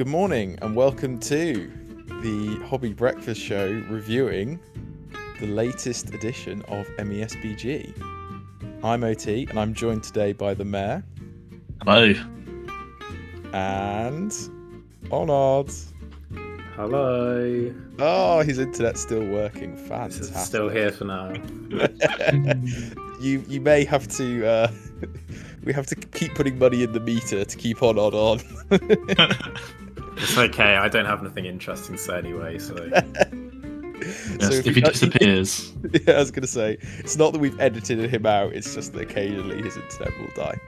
Good morning and welcome to the Hobby Breakfast Show reviewing the latest edition of MESBG. I'm OT and I'm joined today by the Mayor. Hello. And Onod. Hello. Oh, his internet's still working. Fantastic. It's still here for now. You may have to we have to keep putting money in the meter to keep on. It's okay, I don't have anything interesting to say anyway, so... Yes, if he disappears. Yeah, I was going to say, it's not that we've edited him out, it's just that occasionally his internet will die.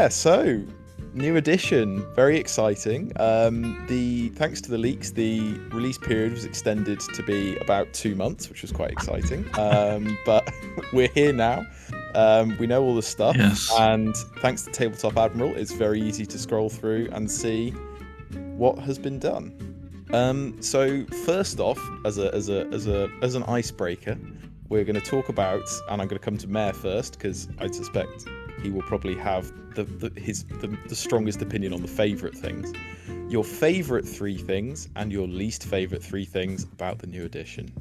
So, new edition, very exciting. Thanks to the leaks, the release period was extended to be about 2 months, which was quite exciting. But we're here now. We know all the stuff, yes. And thanks to Tabletop Admiral, it's very easy to scroll through and see what has been done. So first off, as an icebreaker, we're going to talk about, and I'm going to come to Mayor first because I suspect he will probably have the strongest opinion on the favourite things. Your favourite 3 things and your least favourite 3 things about the new edition.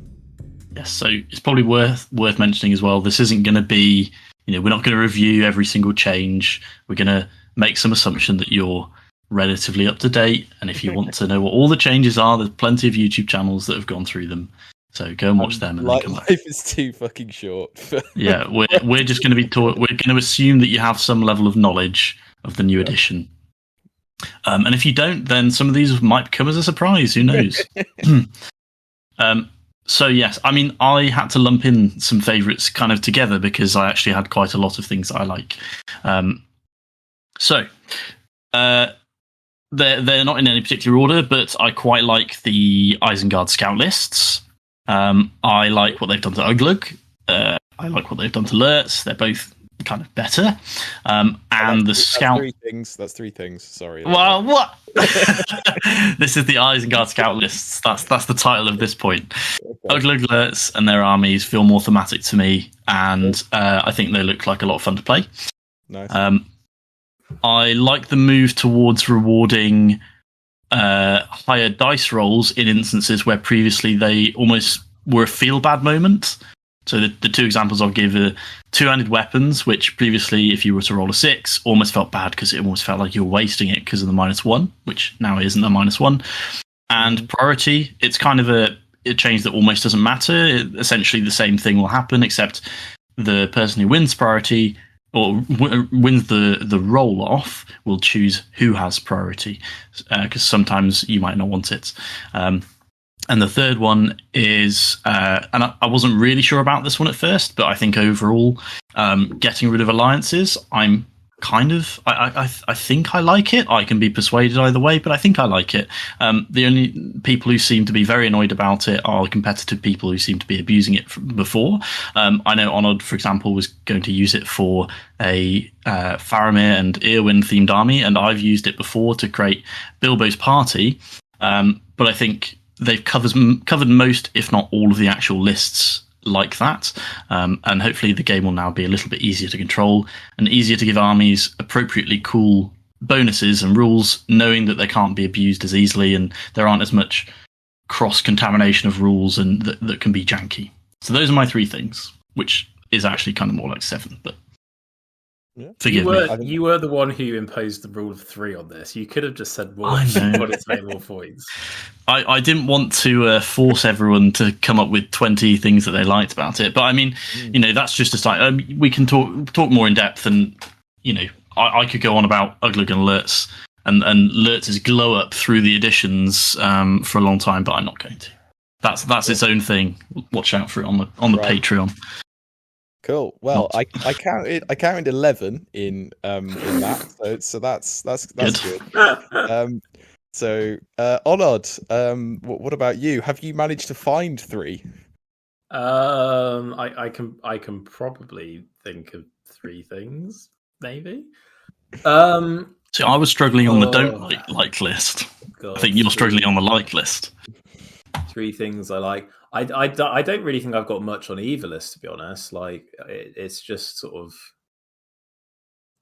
Yes, so it's probably worth mentioning as well. This isn't going to be, we're not going to review every single change. We're going to make some assumption that you're relatively up to date, and if you want to know what all the changes are, there's plenty of YouTube channels that have gone through them. So go and watch them. And then come back. Life is too fucking short. Yeah, we're just going to be taught. We're going to assume that you have some level of knowledge of the new edition. And if you don't, then some of these might come as a surprise. Who knows? So yes, I mean, I had to lump in some favourites kind of together because I actually had quite a lot of things that I like. They're not in any particular order, but I quite like the Isengard scout lists. I like what they've done to Uglug. I like what they've done to Lurtz. They're both kind of better. And the scout. That's 3 things. Sorry. Well, what? This is the Isengard scout lists. That's the title of this point. Okay. Uglug, Lurtz, and their armies feel more thematic to me, and I think they look like a lot of fun to play. Nice. I like the move towards rewarding higher dice rolls in instances where previously they almost were a feel-bad moment. So the 2 examples I'll give are 2-handed weapons, which previously, if you were to roll a 6, almost felt bad because it almost felt like you were wasting it because of the -1, which now isn't a -1. And priority, it's kind of a change that almost doesn't matter. Essentially, the same thing will happen, except the person who wins priority or wins the roll off will choose who has priority, because sometimes you might not want it. And the third one is, and I wasn't really sure about this one at first, but I think overall, getting rid of alliances, I'm kind of, I think I like it. I can be persuaded either way, but I think I like it. The only people who seem to be very annoyed about it are competitive people who seem to be abusing it before. I know Onod, for example, was going to use it for a Faramir and Eowyn themed army, and I've used it before to create Bilbo's party. But I think they've covered most, if not all, of the actual lists like that, and hopefully the game will now be a little bit easier to control and easier to give armies appropriately cool bonuses and rules, knowing that they can't be abused as easily and there aren't as much cross-contamination of rules and that can be janky. So those are my 3 things, which is actually kind of more like 7, but yeah. Forgive me. You were the one who imposed the rule of 3 on this. You could have just said more. I know. Wanted to make more points. I didn't want to force everyone to come up with 20 things that they liked about it, but I mean, that's just a start. We can talk more in depth, and I could go on about Uglug and Lurtz and Lurtz's glow up through the editions for a long time, but I'm not going to. That's its own thing. Watch out for it on the right. Patreon. Cool. Well, I counted 11 in that, so that's good. So Onod, what about you? Have you managed to find 3? I can probably think of 3 things, maybe. So I was struggling on the don't like list. God, I think you're struggling on the like list. 3 things I like. I don't really think I've got much on either list, to be honest. Like, it's just sort of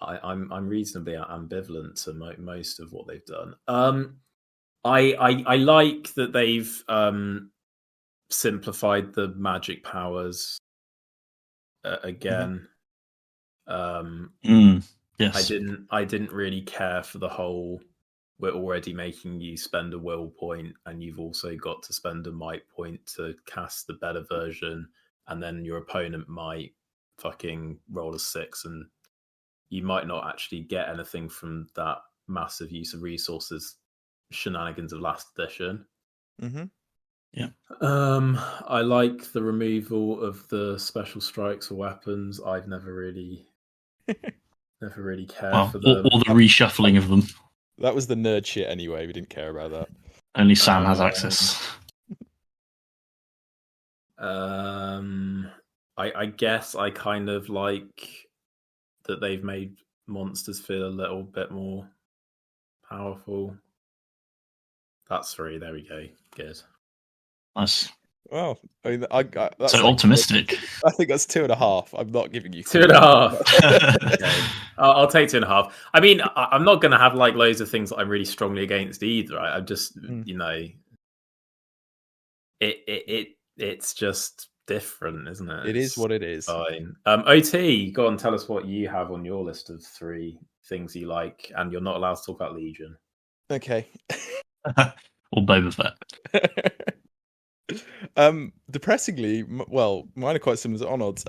I'm reasonably ambivalent to most of what they've done. I like that they've simplified the magic powers again. Yes. I didn't really care for the whole. We're already making you spend a will point, and you've also got to spend a might point to cast the better version, and then your opponent might fucking roll a 6, and you might not actually get anything from that massive use of resources shenanigans of last edition. Mm-hmm. Yeah. I like the removal of the special strikes or weapons. I've never really cared for them. Or the reshuffling of them. That was the nerd shit anyway. We didn't care about that. Only Sam has access. I guess I kind of like that they've made monsters feel a little bit more powerful. That's 3. There we go. Good. Nice. Well, I mean, that's So optimistic. I think that's 2.5. I'm not giving you 2.5. Okay. I'll take 2.5. I mean, I'm not going to have like loads of things that I'm really strongly against either. I'm just, you know, it's just different, isn't it? It is what it is. Fine. OT, go on, tell us what you have on your list of 3 things you like, and you're not allowed to talk about Legion. Okay. Or Boba Fett. Depressingly, well, mine are quite similar to Onod's.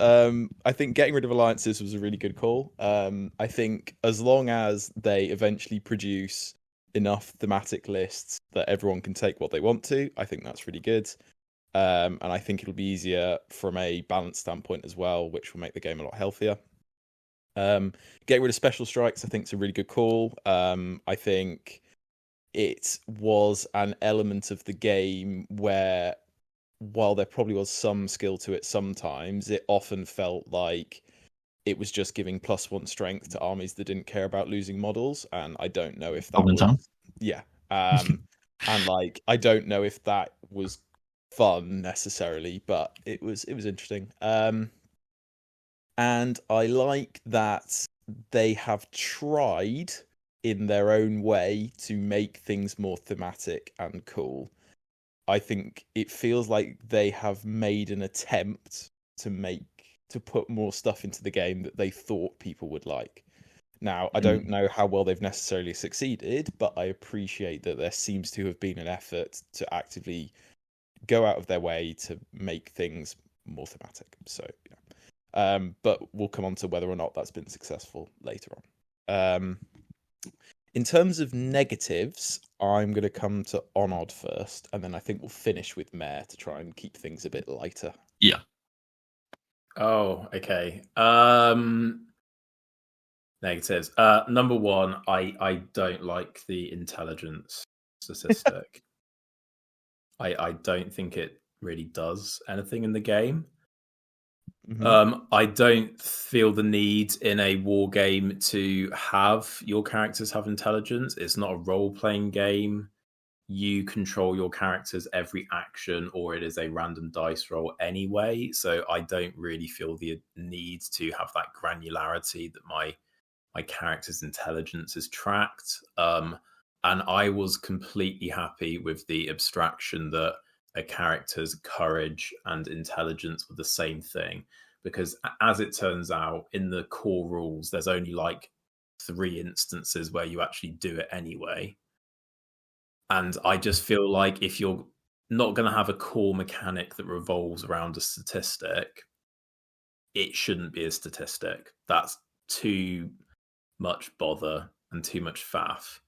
I think getting rid of alliances was a really good call. I think as long as they eventually produce enough thematic lists that everyone can take what they want to, I think that's really good. And I think it'll be easier from a balance standpoint as well, which will make the game a lot healthier. Getting rid of special strikes, I think, is a really good call. I think it was an element of the game where, while there probably was some skill to it sometimes, it often felt like it was just giving +1 strength to armies that didn't care about losing models, and I don't know if that was... Yeah. And like, I don't know if that was fun necessarily, but it was interesting. And I like that they have tried in their own way to make things more thematic and cool. I think it feels like they have made an attempt to put more stuff into the game that they thought people would like. Now, I don't know how well they've necessarily succeeded, but I appreciate that there seems to have been an effort to actively go out of their way to make things more thematic. So, yeah. But we'll come on to whether or not that's been successful later on. In terms of negatives, I'm going to come to Onod first, and then I think we'll finish with Mare to try and keep things a bit lighter. Yeah. Oh, okay. Negatives. Number 1, I don't like the intelligence statistic. I don't think it really does anything in the game. Mm-hmm. I don't feel the need in a war game to have your characters have intelligence. It's not a role-playing game. You control your character's every action, or it is a random dice roll anyway. So I don't really feel the need to have that granularity that my character's intelligence is tracked. And I was completely happy with the abstraction that a character's courage and intelligence were the same thing, because as it turns out, in the core rules, there's only like 3 instances where you actually do it anyway. And I just feel like if you're not going to have a core mechanic that revolves around a statistic, it shouldn't be a statistic. That's too much bother and too much faff.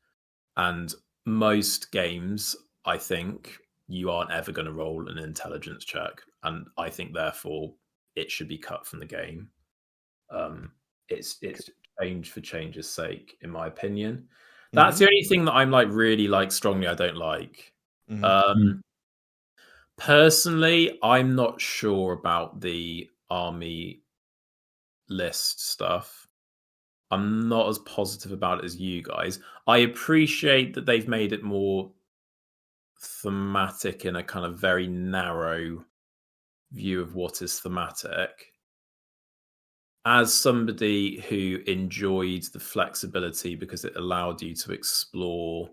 And most games, I think, you aren't ever going to roll an intelligence check. And I think, therefore, it should be cut from the game. It's change for change's sake, in my opinion. That's the only thing that I'm like really like strongly I don't like. Personally, I'm not sure about the army list stuff. I'm not as positive about it as you guys. I appreciate that they've made it more thematic in a kind of very narrow view of what is thematic. as somebody who enjoyed the flexibility because it allowed you to explore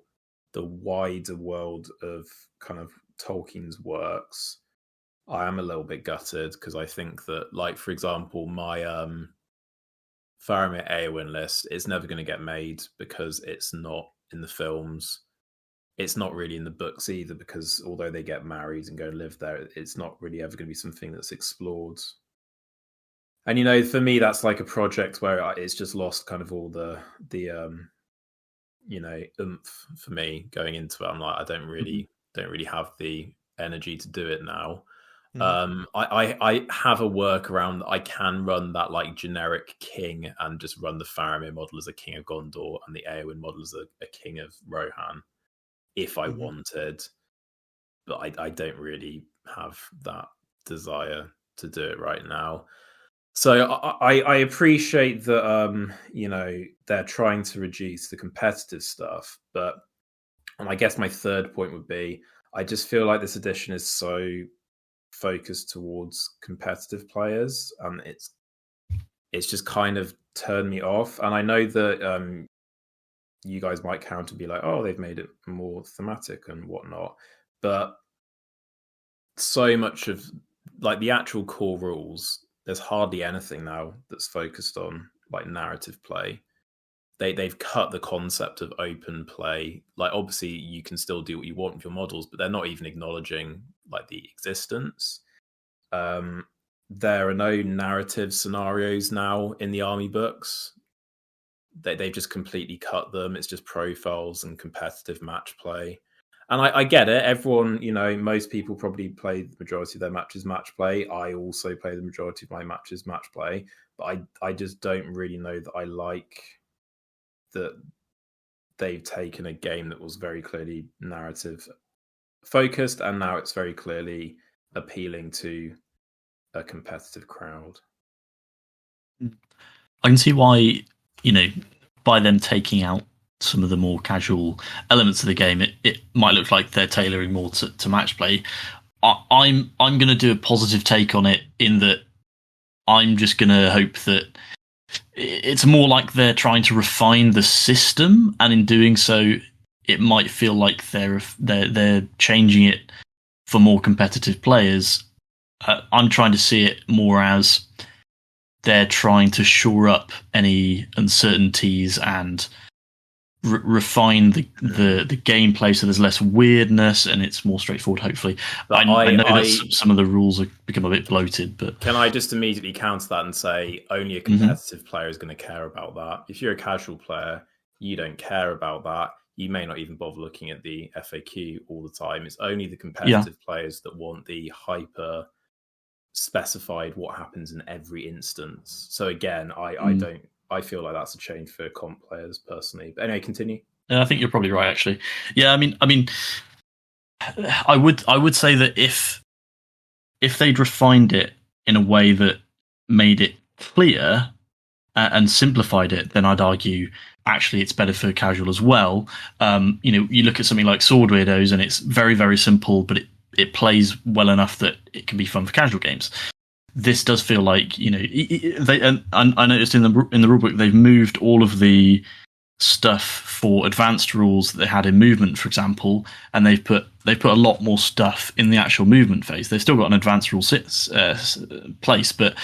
the wider world of kind of Tolkien's works, I am a little bit gutted because I think that, like, for example, my Faramir Eowyn list is never going to get made because it's not in the films. It's not really in the books either, because although they get married and go and live there, it's not really ever going to be something that's explored. And, you know, for me, that's like a project where it's just lost kind of all the you know, oomph for me going into it. I'm like, I don't really have the energy to do it now. I have a workaround that I can run that like generic king and just run the Faramir model as a king of Gondor and the Eowyn model as a king of Rohan if I wanted, but I don't really have that desire to do it right now. So I appreciate that you know, they're trying to reduce the competitive stuff, but and I guess my third point would be I just feel like this edition is so focused towards competitive players, and it's just kind of turned me off. And I know that you guys might counter and be like, oh, they've made it more thematic and whatnot, but so much of like the actual core rules, there's hardly anything now that's focused on like narrative play. They've cut the concept of open play. Like, obviously you can still do what you want with your models, but they're not even acknowledging like the existence. There are no narrative scenarios now in the army books. They've just completely cut them. It's just profiles and competitive match play. And I get it. Everyone, you know, most people probably play the majority of their matches match play. I also play the majority of my matches match play. But I just don't really know that I like that they've taken a game that was very clearly narrative focused, and now it's very clearly appealing to a competitive crowd. I can see why, you know, by them taking out some of the more casual elements of the game, it might look like they're tailoring more to match play. I'm going to do a positive take on it in that I'm just going to hope that it's more like they're trying to refine the system, and in doing so, it might feel like they're changing it for more competitive players. I'm trying to see it more as they're trying to shore up any uncertainties and refine the gameplay so there's less weirdness and it's more straightforward, hopefully. I know that some of the rules have become a bit bloated, but can I just immediately counter that and say only a competitive player is going to care about that? If you're a casual player, you don't care about that. You may not even bother looking at the FAQ all the time. It's only the competitive players that want the hyper specified what happens in every instance. So again, I feel like that's a change for comp players personally. But anyway, continue. I think you're probably right, actually. Yeah, I mean, I would say that if they'd refined it in a way that made it clear and simplified it, then I'd argue actually it's better for casual as well. You know, you look at something like Sword Weirdos, and it's very, very simple, but it plays well enough that it can be fun for casual games. This does feel like, you know, and I noticed in the rulebook they've moved all of the stuff for advanced rules that they had in movement, for example, and they've put a lot more stuff in the actual movement phase. They've still got an advanced rule place, but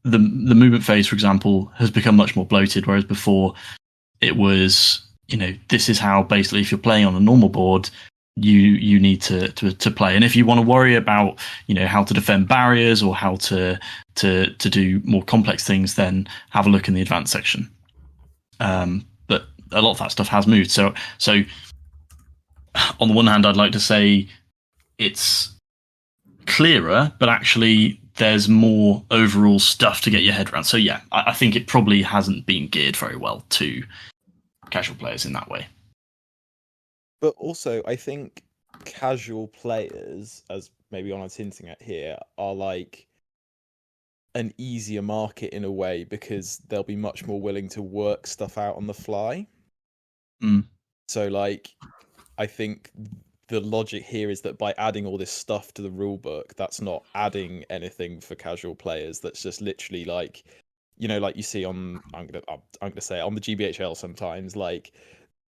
the movement phase, for example, has become much more bloated, whereas before it was, you know, this is how basically if you're playing on a normal board, you need to play. And if you want to worry about, you know, how to defend barriers or how to do more complex things, then have a look in the advanced section. But a lot of that stuff has moved. So on the one hand, I'd like to say it's clearer, but actually there's more overall stuff to get your head around. So yeah, I think it probably hasn't been geared very well to casual players in that way. But also, I think casual players, as maybe Onad's hinting at here, are like an easier market in a way because they'll be much more willing to work stuff out on the fly. So, like, I think the logic here is that by adding all this stuff to the rulebook, that's not adding anything for casual players. That's just literally like you know, like you see on I'm gonna say it, on the GBHL sometimes, like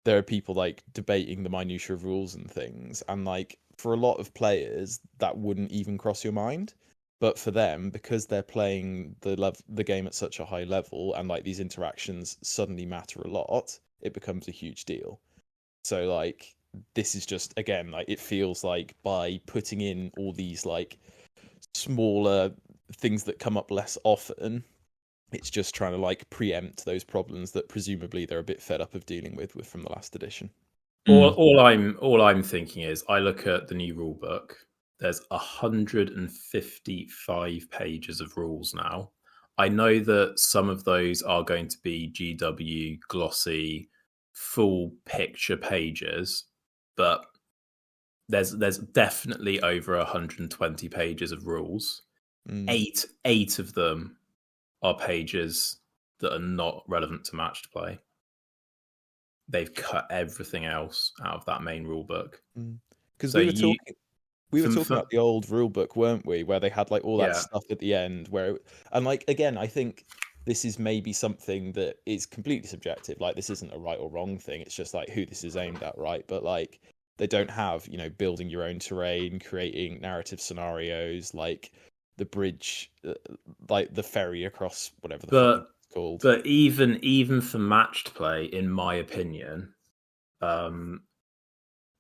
there are people like debating the minutiae of rules and things, and like for a lot of players that wouldn't even cross your mind, but for them, because they're playing the game at such a high level, and like these interactions suddenly matter a lot, it becomes a huge deal. So like this is just, again, like it feels like by putting in all these like smaller things that come up less often, it's just trying to like preempt those problems that presumably they're a bit fed up of dealing with from the last edition. All I'm thinking is, I look at the new rule book. There's 155 pages of rules now. I know that some of those are going to be GW glossy, full picture pages, but there's definitely over 120 pages of rules. Eight of them are pages that are not relevant to matched play. They've cut everything else out of that main rule book. Because So we were talking about the old rule book, weren't we? Where they had like all that Yeah. stuff at the end, and like again, I think this is maybe something that is completely subjective. Like this isn't a right or wrong thing. It's just like who this is aimed at, right? But like they don't have, you know, building your own terrain, creating narrative scenarios, like the bridge, like the ferry across whatever the fuck it's called. But even for matched play, in my opinion,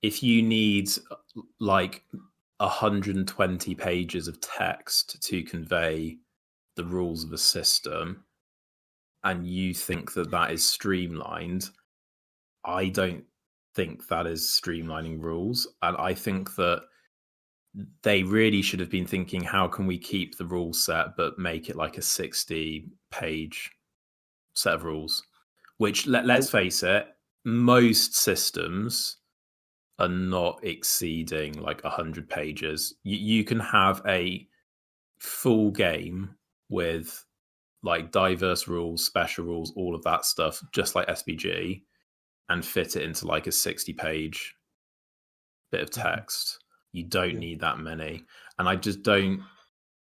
if you need like 120 pages of text to convey the rules of a system, and you think that that is streamlined, I don't think that is streamlining rules. And I think that they really should have been thinking, how can we keep the rule set but make it like a 60-page set of rules? Which, let's face it, most systems are not exceeding like 100 pages. You can have a full game with like diverse rules, special rules, all of that stuff, just like SBG, and fit it into like a 60-page bit of text. You don't need that many. And I just don't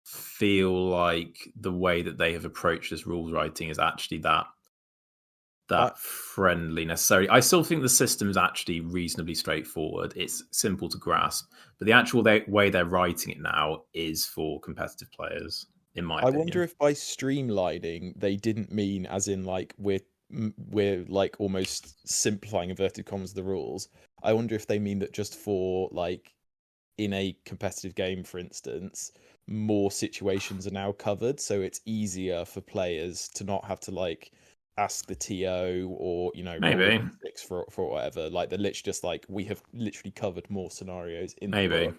feel like the way that they have approached this rules writing is actually that friendly necessarily. I still think the system is actually reasonably straightforward. It's simple to grasp, but the actual way they're writing it now is for competitive players, in my opinion. I wonder if by streamlining they didn't mean as in like we're like almost simplifying inverted commas the rules. I wonder if they mean that just for like in a competitive game, for instance, more situations are now covered, so it's easier for players to not have to like ask the TO or, you know, maybe roll a d6 for whatever. Like they're literally just like, we have literally covered more scenarios in maybe the book,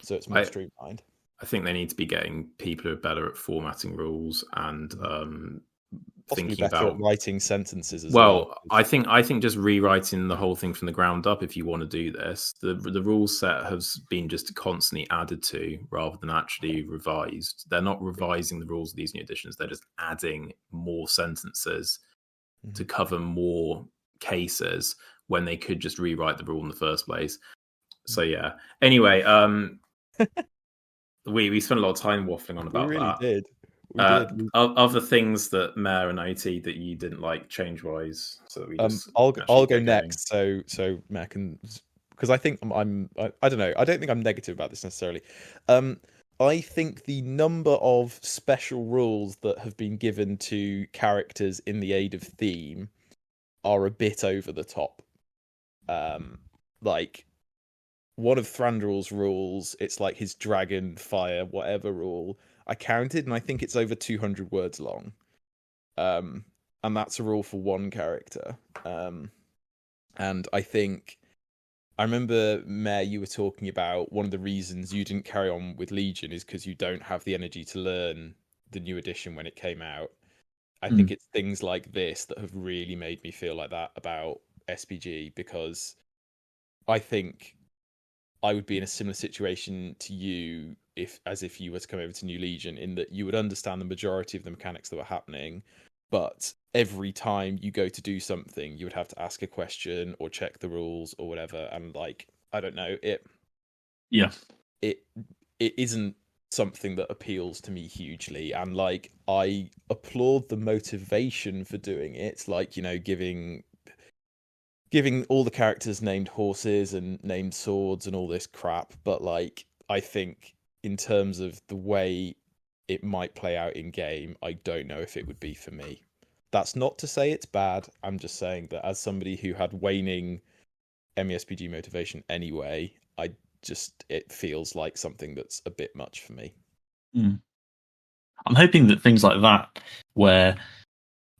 so it's more streamlined. I think they need to be getting people who are better at formatting rules and possibly thinking better about at writing sentences as well. I think just rewriting the whole thing from the ground up, if you want to do this, the rule set has been just constantly added to rather than actually revised. They're not revising the rules of these new editions, they're just adding more sentences to cover more cases when they could just rewrite the rule in the first place. So yeah, anyway, we spent a lot of time waffling on about we really that. did. Of the things that Mayor and OT that you didn't like change wise, so that we just I'll go next. So Mayor can, because I think I don't know. I don't think I'm negative about this necessarily. I think the number of special rules that have been given to characters in the aid of theme are a bit over the top. Like one of Thranduil's rules, it's like his dragon fire whatever rule. I counted, and I think it's over 200 words long. And that's a rule for one character. And I remember, Mayor, you were talking about one of the reasons you didn't carry on with Legion is because you don't have the energy to learn the new edition when it came out. I think it's things like this that have really made me feel like that about SBG, because I think I would be in a similar situation to you if you were to come over to New Legion, in that you would understand the majority of the mechanics that were happening, but every time you go to do something, you would have to ask a question or check the rules or whatever. And like, I don't know, it isn't something that appeals to me hugely, and like I applaud the motivation for doing it, like, you know, giving all the characters named horses and named swords and all this crap, but like I think in terms of the way it might play out in game, I don't know if it would be for me. That's not to say it's bad. I'm just saying that as somebody who had waning MESBG motivation anyway, it feels like something that's a bit much for me. I'm hoping that things like that, where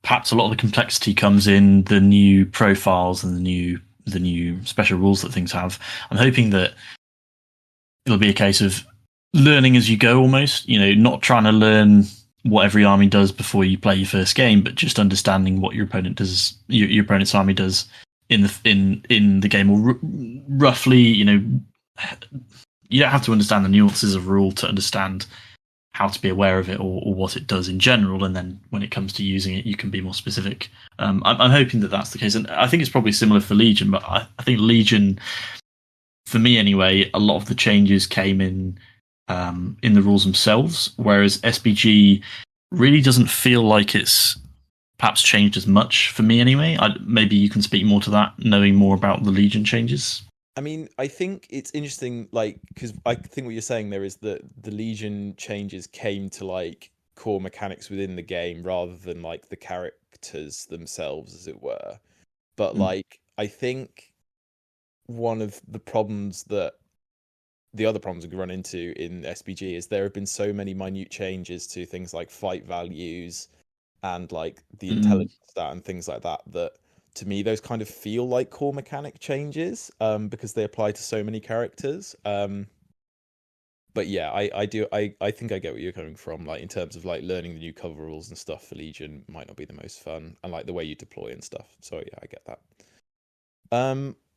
perhaps a lot of the complexity comes in the new profiles and the new special rules that things have. I'm hoping that it'll be a case of learning as you go, almost. You know, not trying to learn what every army does before you play your first game, but just understanding what your opponent does, your opponent's army does in the game, or roughly. You know, you don't have to understand the nuances of rule to understand how to be aware of it, or what it does in general, and then when it comes to using it, you can be more specific. I'm hoping that that's the case, and I think it's probably similar for Legion, but I think Legion, for me anyway, a lot of the changes came in the rules themselves, whereas SBG really doesn't feel like it's perhaps changed as much for me anyway. Maybe you can speak more to that, knowing more about the Legion changes. I mean, I think it's interesting, like, because I think what you're saying there is that the Legion changes came to like core mechanics within the game rather than like the characters themselves, as it were. But like, I think one of the problems that the other problems we run into in SBG is there have been so many minute changes to things like fight values and like the intelligence stat and things like that, that to me those kind of feel like core mechanic changes, because they apply to so many characters. But yeah, I think I get where you're coming from, like in terms of like learning the new cover rules and stuff for Legion might not be the most fun, and like the way you deploy and stuff. So yeah, I get that.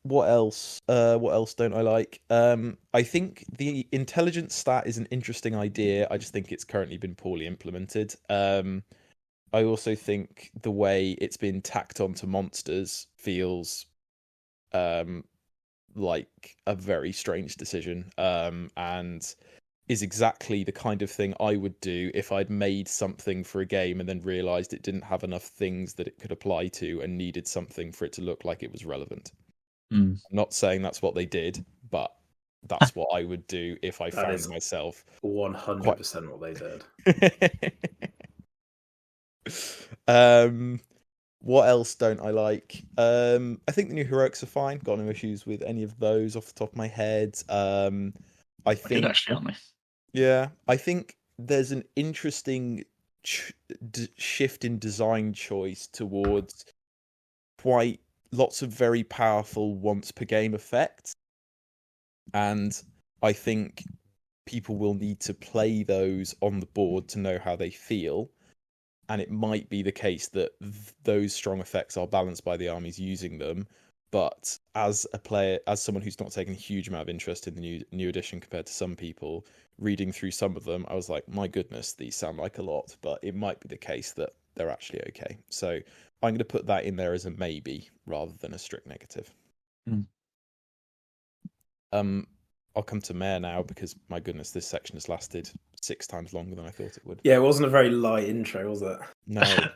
What else don't I like? I think the intelligence stat is an interesting idea. I just think it's currently been poorly implemented. I also think the way it's been tacked onto monsters feels like a very strange decision, and is exactly the kind of thing I would do if I'd made something for a game and then realized it didn't have enough things that it could apply to and needed something for it to look like it was relevant. I'm not saying that's what they did, but that's what I would do if I found myself 100% what they did. What else don't I like? I think the new heroics are fine. Got no issues with any of those off the top of my head. I think actually, aren't they? Yeah, I think there's an interesting shift in design choice towards quite lots of very powerful once per game effects, and I think people will need to play those on the board to know how they feel. And it might be the case that those strong effects are balanced by the armies using them. But as a player, as someone who's not taken a huge amount of interest in the new edition compared to some people, reading through some of them, I was like, my goodness, these sound like a lot. But it might be the case that they're actually okay. So I'm going to put that in there as a maybe rather than a strict negative. I'll come to Mayor now because, my goodness, this section has lasted 6 times longer than I thought it would. Yeah, it wasn't a very light intro, was it? No. I feel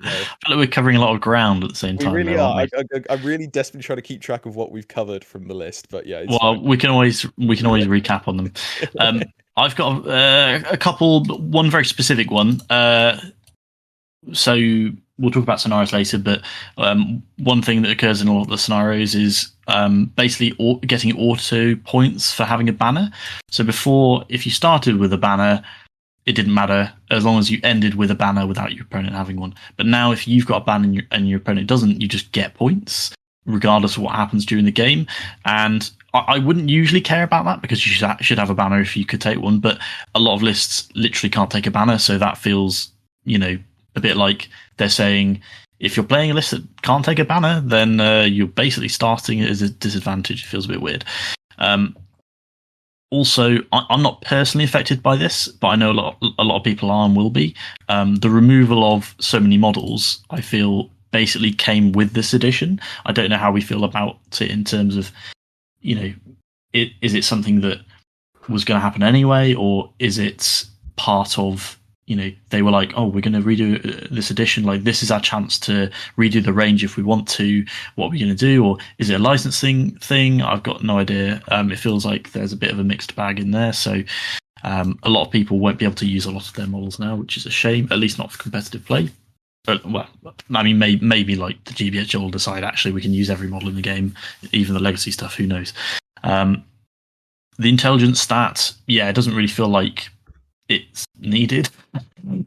like we're covering a lot of ground at the same time. We really are. I'm really desperately trying to keep track of what we've covered from the list, but yeah. Well, we can always recap on them. I've got a couple, one very specific one. So we'll talk about scenarios later, but one thing that occurs in all of the scenarios is basically getting auto points for having a banner. So before, if you started with a banner, it didn't matter as long as you ended with a banner without your opponent having one. But now if you've got a banner and your opponent doesn't, you just get points regardless of what happens during the game. And I wouldn't usually care about that because you should have a banner if you could take one, but a lot of lists literally can't take a banner, so that feels, a bit like they're saying, if you're playing a list that can't take a banner, then you're basically starting it as a disadvantage. It feels a bit weird. Also, I'm not personally affected by this, but I know a lot of people are and will be. The removal of so many models, I feel, basically came with this edition. I don't know how we feel about it in terms of, is it something that was going to happen anyway, or is it part of, they were like, oh, we're going to redo this edition. Like, this is our chance to redo the range if we want to. What are we going to do? Or is it a licensing thing? I've got no idea. It feels like there's a bit of a mixed bag in there. So a lot of people won't be able to use a lot of their models now, which is a shame, at least not for competitive play. But, well, I mean, maybe like the GBH will decide, actually, we can use every model in the game, even the legacy stuff, who knows. The intelligence stat, it doesn't really feel like it's needed.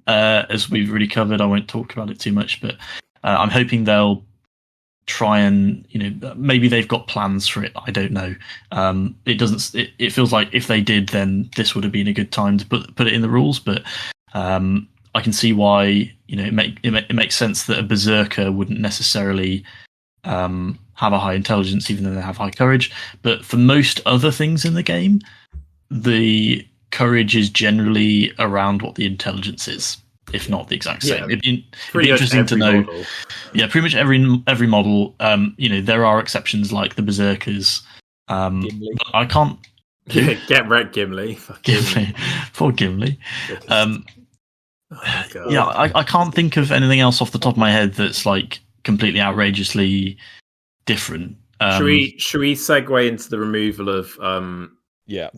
As we've already covered, I won't talk about it too much, but I'm hoping they'll try and, maybe they've got plans for it. I don't know. It feels like if they did, then this would have been a good time to put it in the rules, but I can see why, it makes sense that a berserker wouldn't necessarily have a high intelligence, even though they have high courage. But for most other things in the game, the courage is generally around what the intelligence is, if not the exact same. It'd be interesting to know. Model. Yeah, pretty much every model. There are exceptions like the berserkers. But I can't. Get wrecked, Gimli. Gimli, poor Gimli. Oh, I can't think of anything else off the top of my head that's like completely outrageously different. Should we segue into the removal of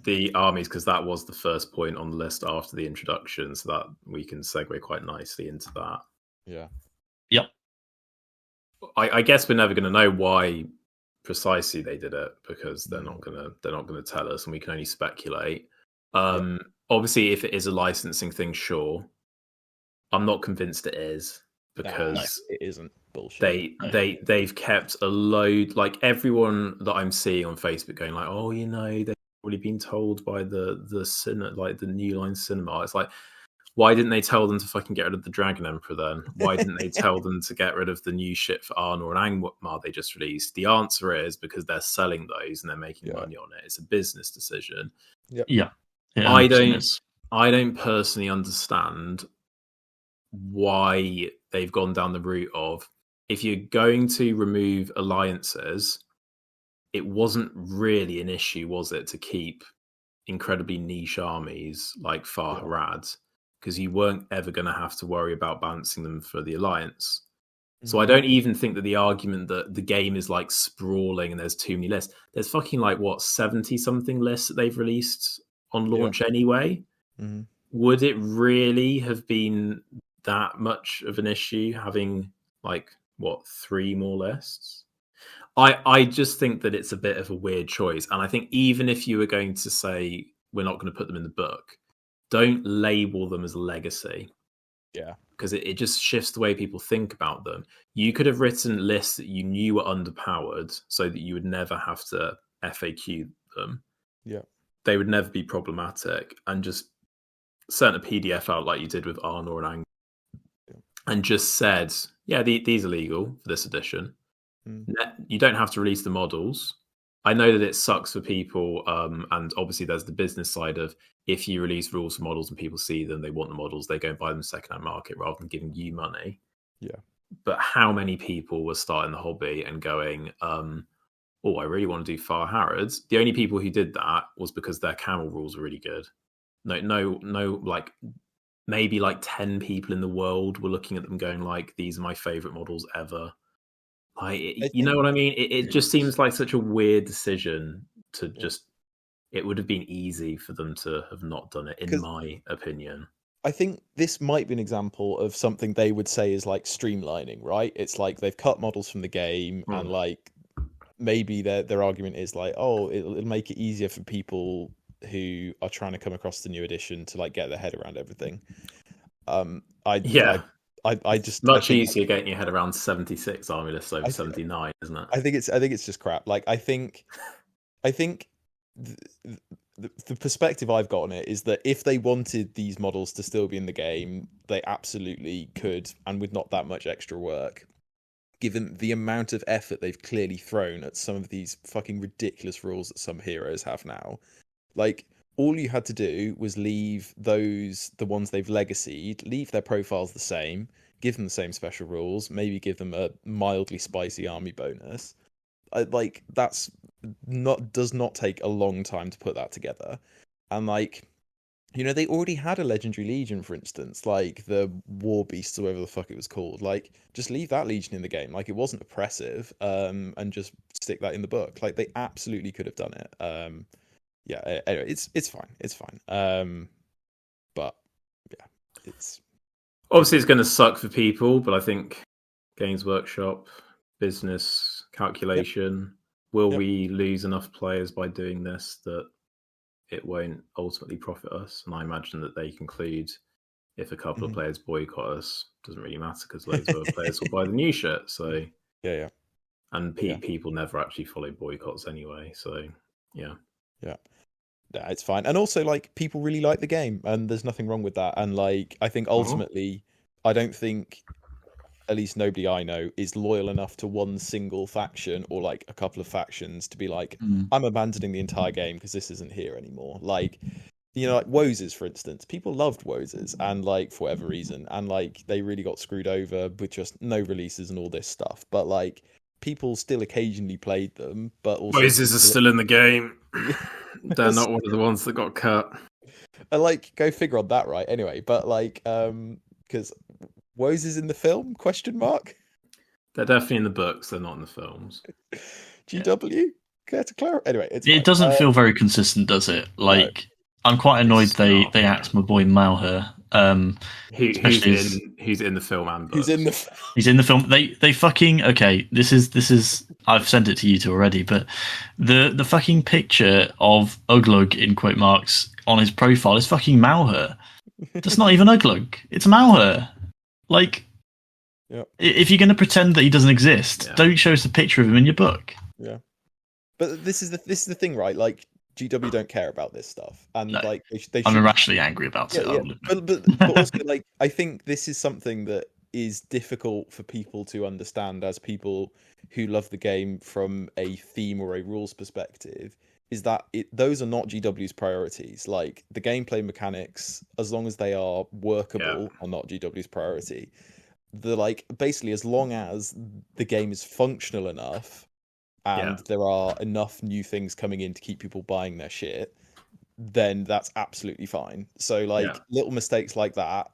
the armies, because that was the first point on the list after the introduction, so that we can segue quite nicely into that. Yep. I guess we're never going to know why precisely they did it, because they're not going to tell us, and we can only speculate. Obviously, if it is a licensing thing, sure. I'm not convinced it is, because it isn't bullshit. They've kept a load, like everyone that I'm seeing on Facebook going like, oh, they've already been told by the cinema, like the New Line Cinema. It's like, why didn't they tell them to fucking get rid of the Dragon Emperor then? Why didn't they tell them to get rid of the new shit for Arnor and Angmar they just released? The answer is because they're selling those and they're making money on it. It's a business decision. Yeah. I don't personally understand why they've gone down the route of, if you're going to remove alliances, it wasn't really an issue, was it, to keep incredibly niche armies like Far Harad, because you weren't ever going to have to worry about balancing them for the alliance. So I don't even think that the argument that the game is like sprawling and there's too many lists. There's fucking 70 something lists that they've released on launch anyway. Would it really have been that much of an issue having 3 more lists? I just think that it's a bit of a weird choice, and I think even if you were going to say we're not going to put them in the book, don't label them as legacy, because it just shifts the way people think about them. You could have written lists that you knew were underpowered so that you would never have to FAQ them. They would never be problematic, and just sent a PDF out like you did with Arnor and and just said, these are legal for this edition. You don't have to release the models. I know that it sucks for people, and obviously there's the business side of, if you release rules for models and people see them, they want the models, they go and buy them secondhand market rather than giving you money. But how many people were starting the hobby and going, I really want to do Far Harrods? The only people who did that was because their camel rules were really good. No, maybe 10 people in the world were looking at them going like, these are my favorite models ever. You know what I mean? It just seems like such a weird decision to just. It would have been easy for them to have not done it, in my opinion. I think this might be an example of something they would say is streamlining, right? It's like they've cut models from the game, and maybe their argument is it'll make it easier for people who are trying to come across the new edition to get their head around everything. I just much easier getting your head around 76 army lists over 79, isn't it? I think it's just crap. I think the perspective I've got on it is that if they wanted these models to still be in the game, they absolutely could, and with not that much extra work, given the amount of effort they've clearly thrown at some of these fucking ridiculous rules that some heroes have now. All you had to do was leave the ones they've legacied, leave their profiles the same, give them the same special rules, maybe give them a mildly spicy army bonus. Does not take a long time to put that together. And You know, they already had a Legendary Legion, for instance, like the War Beasts or whatever the fuck it was called. Like, just leave that Legion in the game. Like, it wasn't oppressive, and just stick that in the book. Like, they absolutely could have done it. Yeah. Anyway, it's fine. It's fine. But yeah, it's Obviously, it's going to suck for people, but I think Games Workshop, business calculation, will Yep. we lose enough players by doing this that it won't ultimately profit us? And I imagine that they conclude if a couple of Mhm. players boycott us, doesn't really matter because loads of other players will buy the new shirt. So Yeah. and Yeah. people never actually follow boycotts anyway. So yeah. Yeah. Yeah, it's fine. And also, like, people really like the game, and there's nothing wrong with that. And like, I think ultimately, I don't think, at least nobody I know, is loyal enough to one single faction or like a couple of factions to be like, Mm. I'm abandoning the entire game because this isn't here anymore. Like, you know, like Wozes, for instance, people loved Wozes, and like for whatever reason, and like they really got screwed over with just no releases and all this stuff. But like, people still occasionally played them, but also Moses is still in the game. Yeah. They're not one of the ones that got cut. Like, go figure on that, right? Anyway, but like, because Woes is in the film? Question mark. They're definitely in the books. They're not in the films. GW. Care to clarify? Anyway, it's It fine. doesn't feel very consistent, does it? Like, I'm quite annoyed It's they not, they no. axed my boy Malher. Especially as Who's in the film and books? Who's in the? he's in the film. They fucking okay. This is I've sent it to you two already, but the fucking picture of Uglug in quote marks on his profile is fucking Malher. That's not even Uglug. It's Malher. Like, Yeah. if you're going to pretend that he doesn't exist, don't show us a picture of him in your book. Yeah. But this is the thing, right? Like, GW don't care about this stuff, and No. like they I'm should. irrationally angry about it. Yeah. But also, like, I think this is something that is difficult for people to understand as people who love the game from a theme or a rules perspective. Is that those are not GW's priorities. Like, the gameplay mechanics, as long as they are workable, are not GW's priority. Like, basically, as long as the game is functional enough and there are enough new things coming in to keep people buying their shit, then that's absolutely fine. So like, little mistakes like that,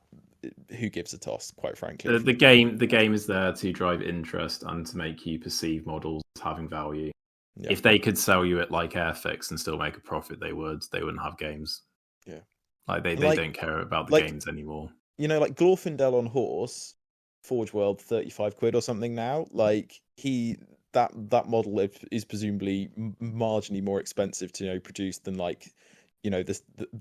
who gives a toss, quite frankly. The game is there to drive interest and to make you perceive models as having value. Yeah. If they could sell you it like Airfix and still make a profit, they wouldn't have games. Yeah. Like they don't care about the games anymore. You know, like Glorfindel on horse, Forge World, 35 quid or something now. Like, that model is presumably marginally more expensive to produce than like, the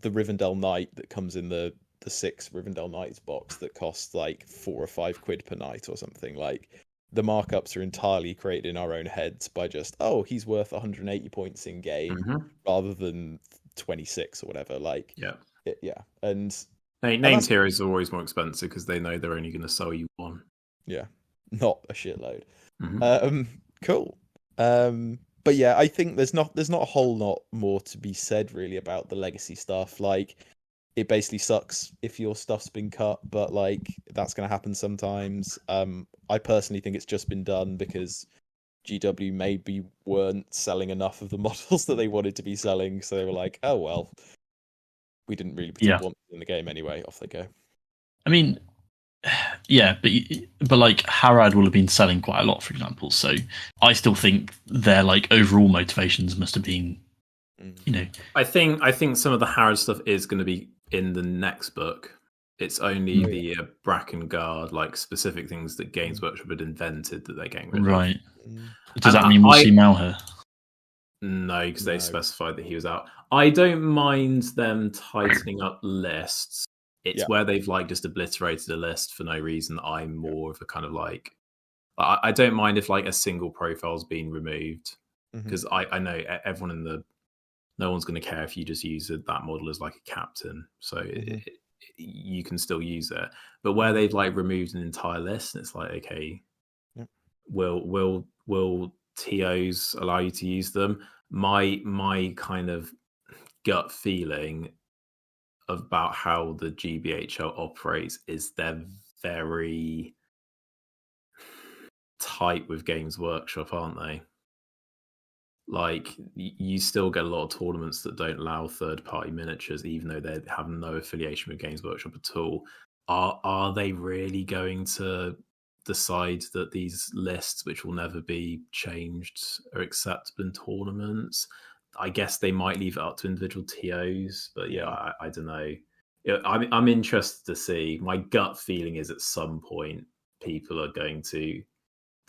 Rivendell Knight that comes in the 6 Rivendell Knights box that costs like 4 or 5 quid per night or something. Like, the markups are entirely created in our own heads by just, he's worth 180 points in game rather than 26 or whatever. Like, and named heroes are always more expensive because they know they're only going to sell you one. Yeah, not a shitload. Cool. But yeah, I think there's not a whole lot more to be said really about the legacy stuff. Like, it basically sucks if your stuff's been cut, but like, that's going to happen sometimes. I personally think it's just been done because GW maybe weren't selling enough of the models that they wanted to be selling, so they were like, oh well, we didn't really want them in the game anyway. Off they go. I mean, yeah, but like Harad will have been selling quite a lot, for example. So I still think their like overall motivations must have been, I think some of the Harad stuff is going to be in the next book. It's only the Bracken Guard, like specific things that Games Workshop had invented that they're getting rid of. Right. Does that mean we'll see Malher? No, because they specified that he was out. I don't mind them tightening up lists. It's where they've like just obliterated a list for no reason. I'm more of a kind of like, I don't mind if like a single profile's been removed because I know everyone no one's going to care if you just use that model as like a captain. So you can still use it. But where they've like removed an entire list, it's like, okay, will TOs allow you to use them? My kind of gut feeling about how the GBHL operates is they're very tight with Games Workshop, aren't they? like you still get a lot of tournaments that don't allow third-party miniatures, even though they have no affiliation with Games Workshop at all. Are they really going to decide that these lists, which will never be changed, are acceptable in tournaments? I guess they might leave it up to individual TOs, but yeah, I don't know. I'm interested to see. My gut feeling is at some point people are going to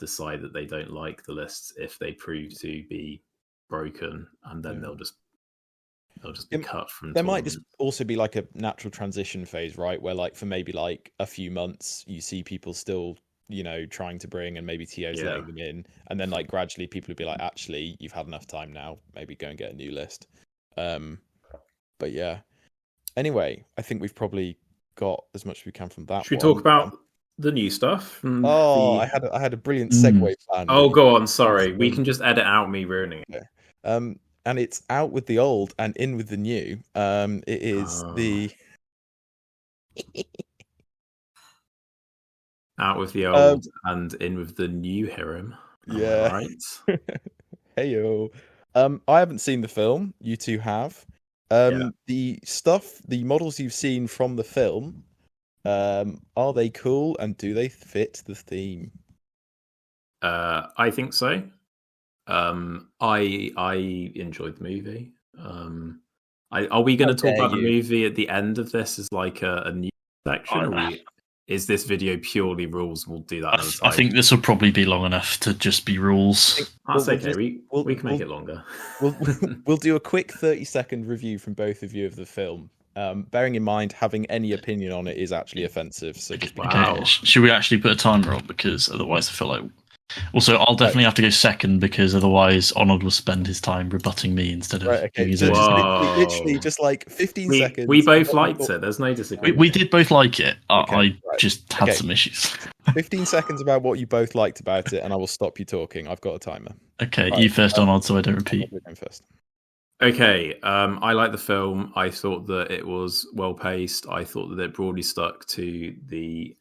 decide that they don't like the lists if they prove to be broken, and then they'll just be cut from. There might just also be like a natural transition phase, right, where like for maybe like a few months you see people still, you know, trying to bring, and maybe TOs letting them in, and then like gradually people will be like, actually, you've had enough time now, maybe go and get a new list. But yeah. Anyway, I think we've probably got as much as we can from that. Should we talk about the new stuff? I had a brilliant segue plan. Oh, go on. Sorry, we can just edit out me ruining it. And it's out with the old and in with the new. It is the out with the old and in with the new, Hiram. Yeah. Right. Heyo. I haven't seen the film. You two have. The models you've seen from the film, are they cool and do they fit the theme? I think so. I enjoyed the movie. Are we going to talk about the movie at the end of this as like a new section? Is this video purely rules? We'll do that another time. I think this will probably be long enough to just be rules. That's okay. We can make it longer. We'll do a quick 30-second review from both of you of the film. Bearing in mind, having any opinion on it is actually offensive. So just okay. Should we actually put a timer on? Because otherwise I feel like... Also, I'll definitely have to go second, because otherwise Arnold will spend his time rebutting me instead of doing his own. Literally just like 15 seconds. We both liked it. There's no disagreement. We did both like it. I just had some issues. 15 seconds about what you both liked about it, and I will stop you talking. I've got a timer. Okay, you first, Arnold, so I don't repeat. First. Okay, I like the film. I thought that it was well paced. I thought that it broadly stuck to the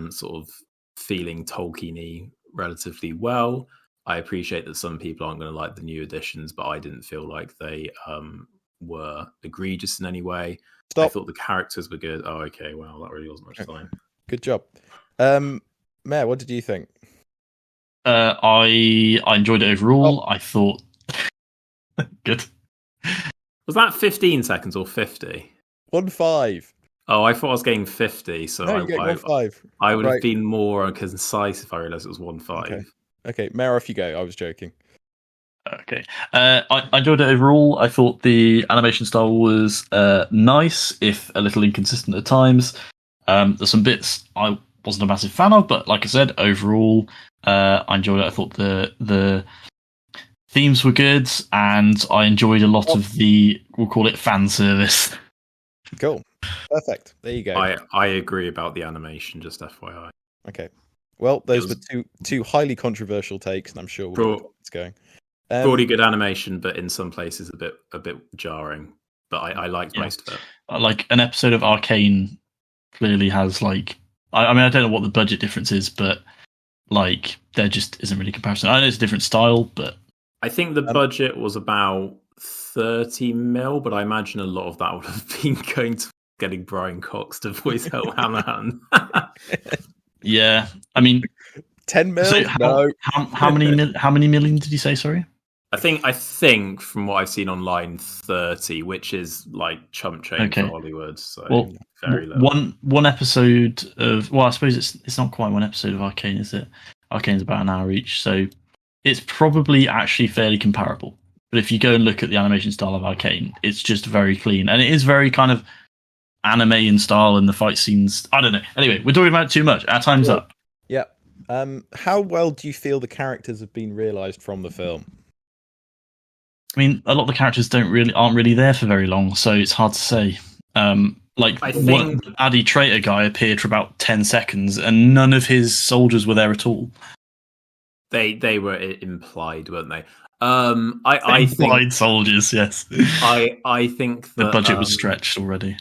sort of feeling Tolkien-y relatively well. I appreciate that some people aren't going to like the new additions, but I didn't feel like they were egregious in any way. I thought the characters were good. Oh, okay. Well, that really wasn't much time. Good job. Mayor, what did you think? I enjoyed it overall. I thought good. Was that 15 seconds or 50? 1-5. Oh, I thought I was getting 50, so no, I would have been more concise if I realised it was 1-5. Okay, Mayor, off you go. I was joking. Okay. I enjoyed it overall. I thought the animation style was nice, if a little inconsistent at times. There's some bits I wasn't a massive fan of, but like I said, overall, I enjoyed it. I thought the themes were good, and I enjoyed a lot of the, we'll call it, fan service. Cool. Perfect. There you go. I agree about the animation, just FYI. Okay. Well, those were two highly controversial takes, and I'm sure we'll get it's going. Broadly good animation, but in some places a bit jarring. But I liked most of it. Like an episode of Arcane clearly has like, I mean, I don't know what the budget difference is, but like there just isn't really comparison. I know it's a different style, but I think the budget was about 30 mil, but I imagine a lot of that would have been going to getting Brian Cox to voice Hannahan. Yeah, I mean, 10 mil. So how many million did you say? Sorry, I think from what I've seen online, 30, which is like chump change for Hollywood. So very low. One episode of, well, I suppose it's not quite one episode of Arcane, is it? Arcane's about an hour each, so it's probably actually fairly comparable. But if you go and look at the animation style of Arcane, it's just very clean, and it is very kind of anime in style, and the fight scenes. I don't know. Anyway, we're talking about it too much. Our time's up. Yeah. How well do you feel the characters have been realised from the film? I mean, a lot of the characters aren't really there for very long, so it's hard to say. I think the baddie traitor guy appeared for about 10 seconds, and none of his soldiers were there at all. They were implied, weren't they? I think soldiers, yes. I think that the budget was stretched already.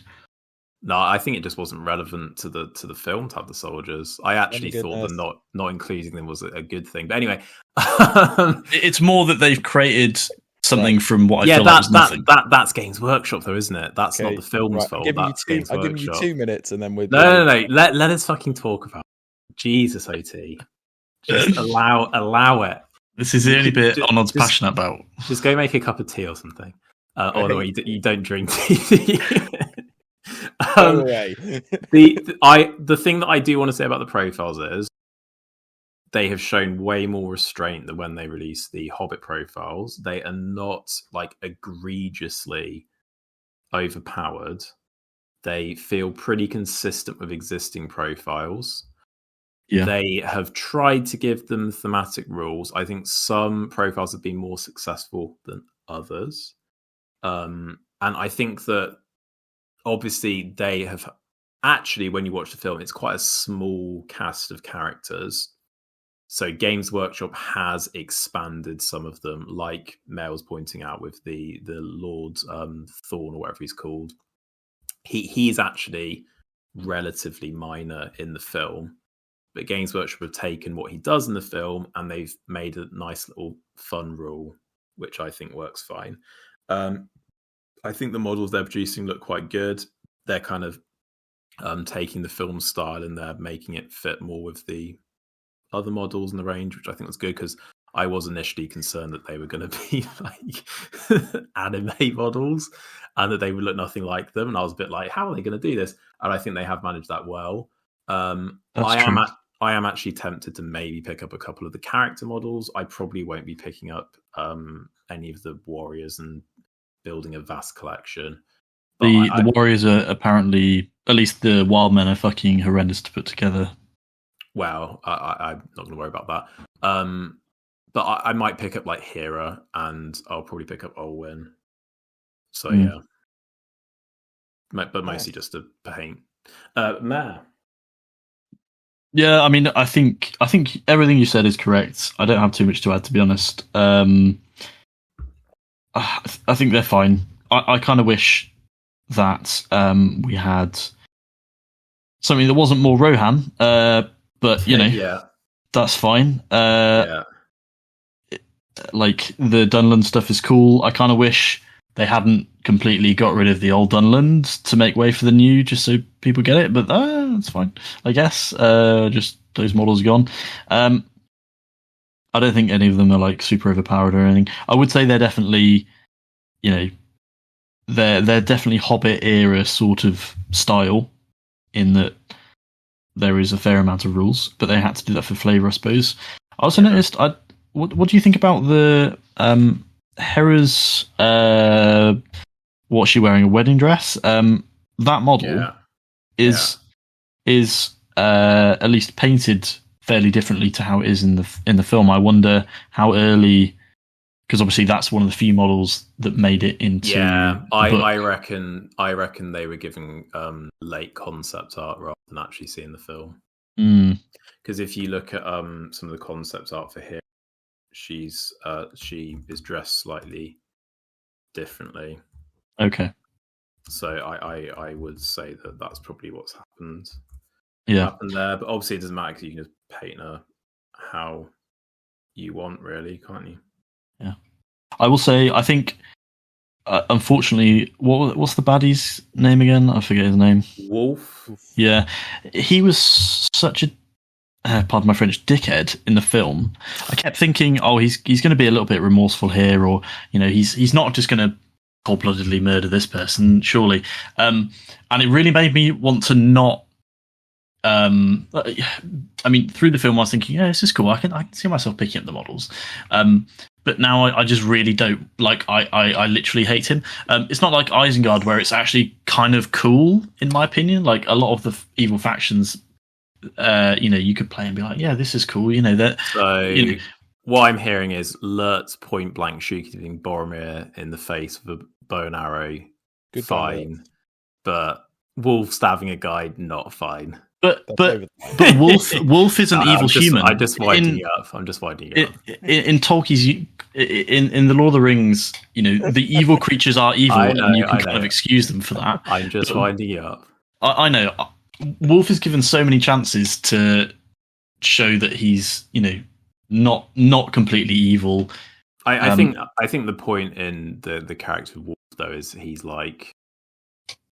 No, I think it just wasn't relevant to the film to have the soldiers. I actually thought that not including them was a good thing. But anyway, it's more that they've created something from what I feel that's like was nothing. That's Games Workshop, though, isn't it? That's not the film's fault. That's Games I'll give you 2 minutes, and then we're no. Let us fucking talk about it. Jesus, OT. Just allow it. This is the only bit Arnold's passionate about. Just go make a cup of tea or something. Or the way you don't drink tea. The thing that I do want to say about the profiles is they have shown way more restraint than when they released the Hobbit profiles. They are not like egregiously overpowered. They feel pretty consistent with existing profiles. Yeah. They have tried to give them thematic rules. I think some profiles have been more successful than others. And I think that obviously they have actually, when you watch the film, it's quite a small cast of characters. So Games Workshop has expanded some of them, like Mel was pointing out with the Lord Thorn or whatever he's called. He's actually relatively minor in the film. But Games Workshop have taken what he does in the film and they've made a nice little fun rule, which I think works fine. I think the models they're producing look quite good. They're kind of taking the film style and they're making it fit more with the other models in the range, which I think was good because I was initially concerned that they were going to be like anime models and that they would look nothing like them. And I was a bit like, how are they going to do this? And I think they have managed that well. I am actually tempted to maybe pick up a couple of the character models. I probably won't be picking up any of the warriors and building a vast collection. The warriors are apparently, at least the wild men, are fucking horrendous to put together. Well, I'm not going to worry about that. But I might pick up like Hera, and I'll probably pick up Olwen. So yeah, but mostly just to paint. Mare. Yeah, I mean, I think everything you said is correct. I don't have too much to add, to be honest. I think they're fine. I kind of wish that we had something that wasn't more Rohan, but you know, that's fine. Like the Dunland stuff is cool. I kind of wish they hadn't completely got rid of the old Dunland to make way for the new, just so people get it. But that's fine, I guess. Just those models are gone. I don't think any of them are like super overpowered or anything. I would say they're definitely, you know, they're definitely Hobbit era sort of style, in that there is a fair amount of rules, but they had to do that for flavour, I suppose. I also noticed. What do you think about the Hera's? What's she wearing? A wedding dress? That model is at least painted fairly differently to how it is in the film. I wonder how early, because obviously that's one of the few models that made it into. Yeah, I reckon they were giving late concept art rather than actually seeing the film. Because if you look at some of the concept art for Hera, she is dressed slightly differently. Okay. So I would say that that's probably what's happened. Happened there, but obviously it doesn't matter because you can just paint her how you want, really, can't you? Yeah. I will say, I think, unfortunately, what's the baddie's name again? I forget his name. Wolf. Yeah, he was such a pardon my French, dickhead in the film. I kept thinking, oh, he's going to be a little bit remorseful here, or you know, he's not just going to cold-bloodedly murder this person, surely. And it really made me want to not. I mean, through the film, I was thinking, yeah, this is cool. I can see myself picking up the models. But now I just really don't like. I literally hate him. It's not like Isengard, where it's actually kind of cool, in my opinion. Like a lot of the evil factions. You know, you could play and be like, yeah, this is cool, you know, that. So you know, what I'm hearing is Lurt's point blank shooting Boromir in the face with a bow and arrow, good, fine, but Wolf stabbing a guy, not fine. But Wolf is an evil human. I'm just winding you up. I'm just winding you up. In Tolkien's in the Lord of the Rings, you know, the evil creatures are evil, and you can kind of excuse them for that. I'm just winding you up. I know. Wolf is given so many chances to show that he's, not completely evil. I think the point in the character of Wolf though is he's like,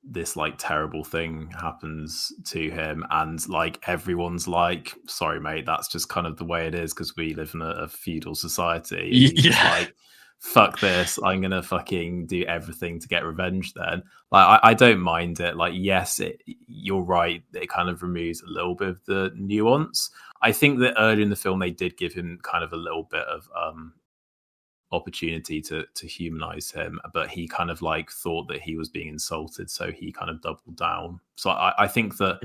this like terrible thing happens to him, and like everyone's like, sorry mate, that's just kind of the way it is because we live in a feudal society. And he's just like, fuck this, I'm gonna fucking do everything to get revenge. Then like I don't mind it. Like, yes, you're right, it kind of removes a little bit of the nuance. I think that early in the film they did give him kind of a little bit of opportunity to humanize him, but he kind of like thought that he was being insulted, so he kind of doubled down. So I think that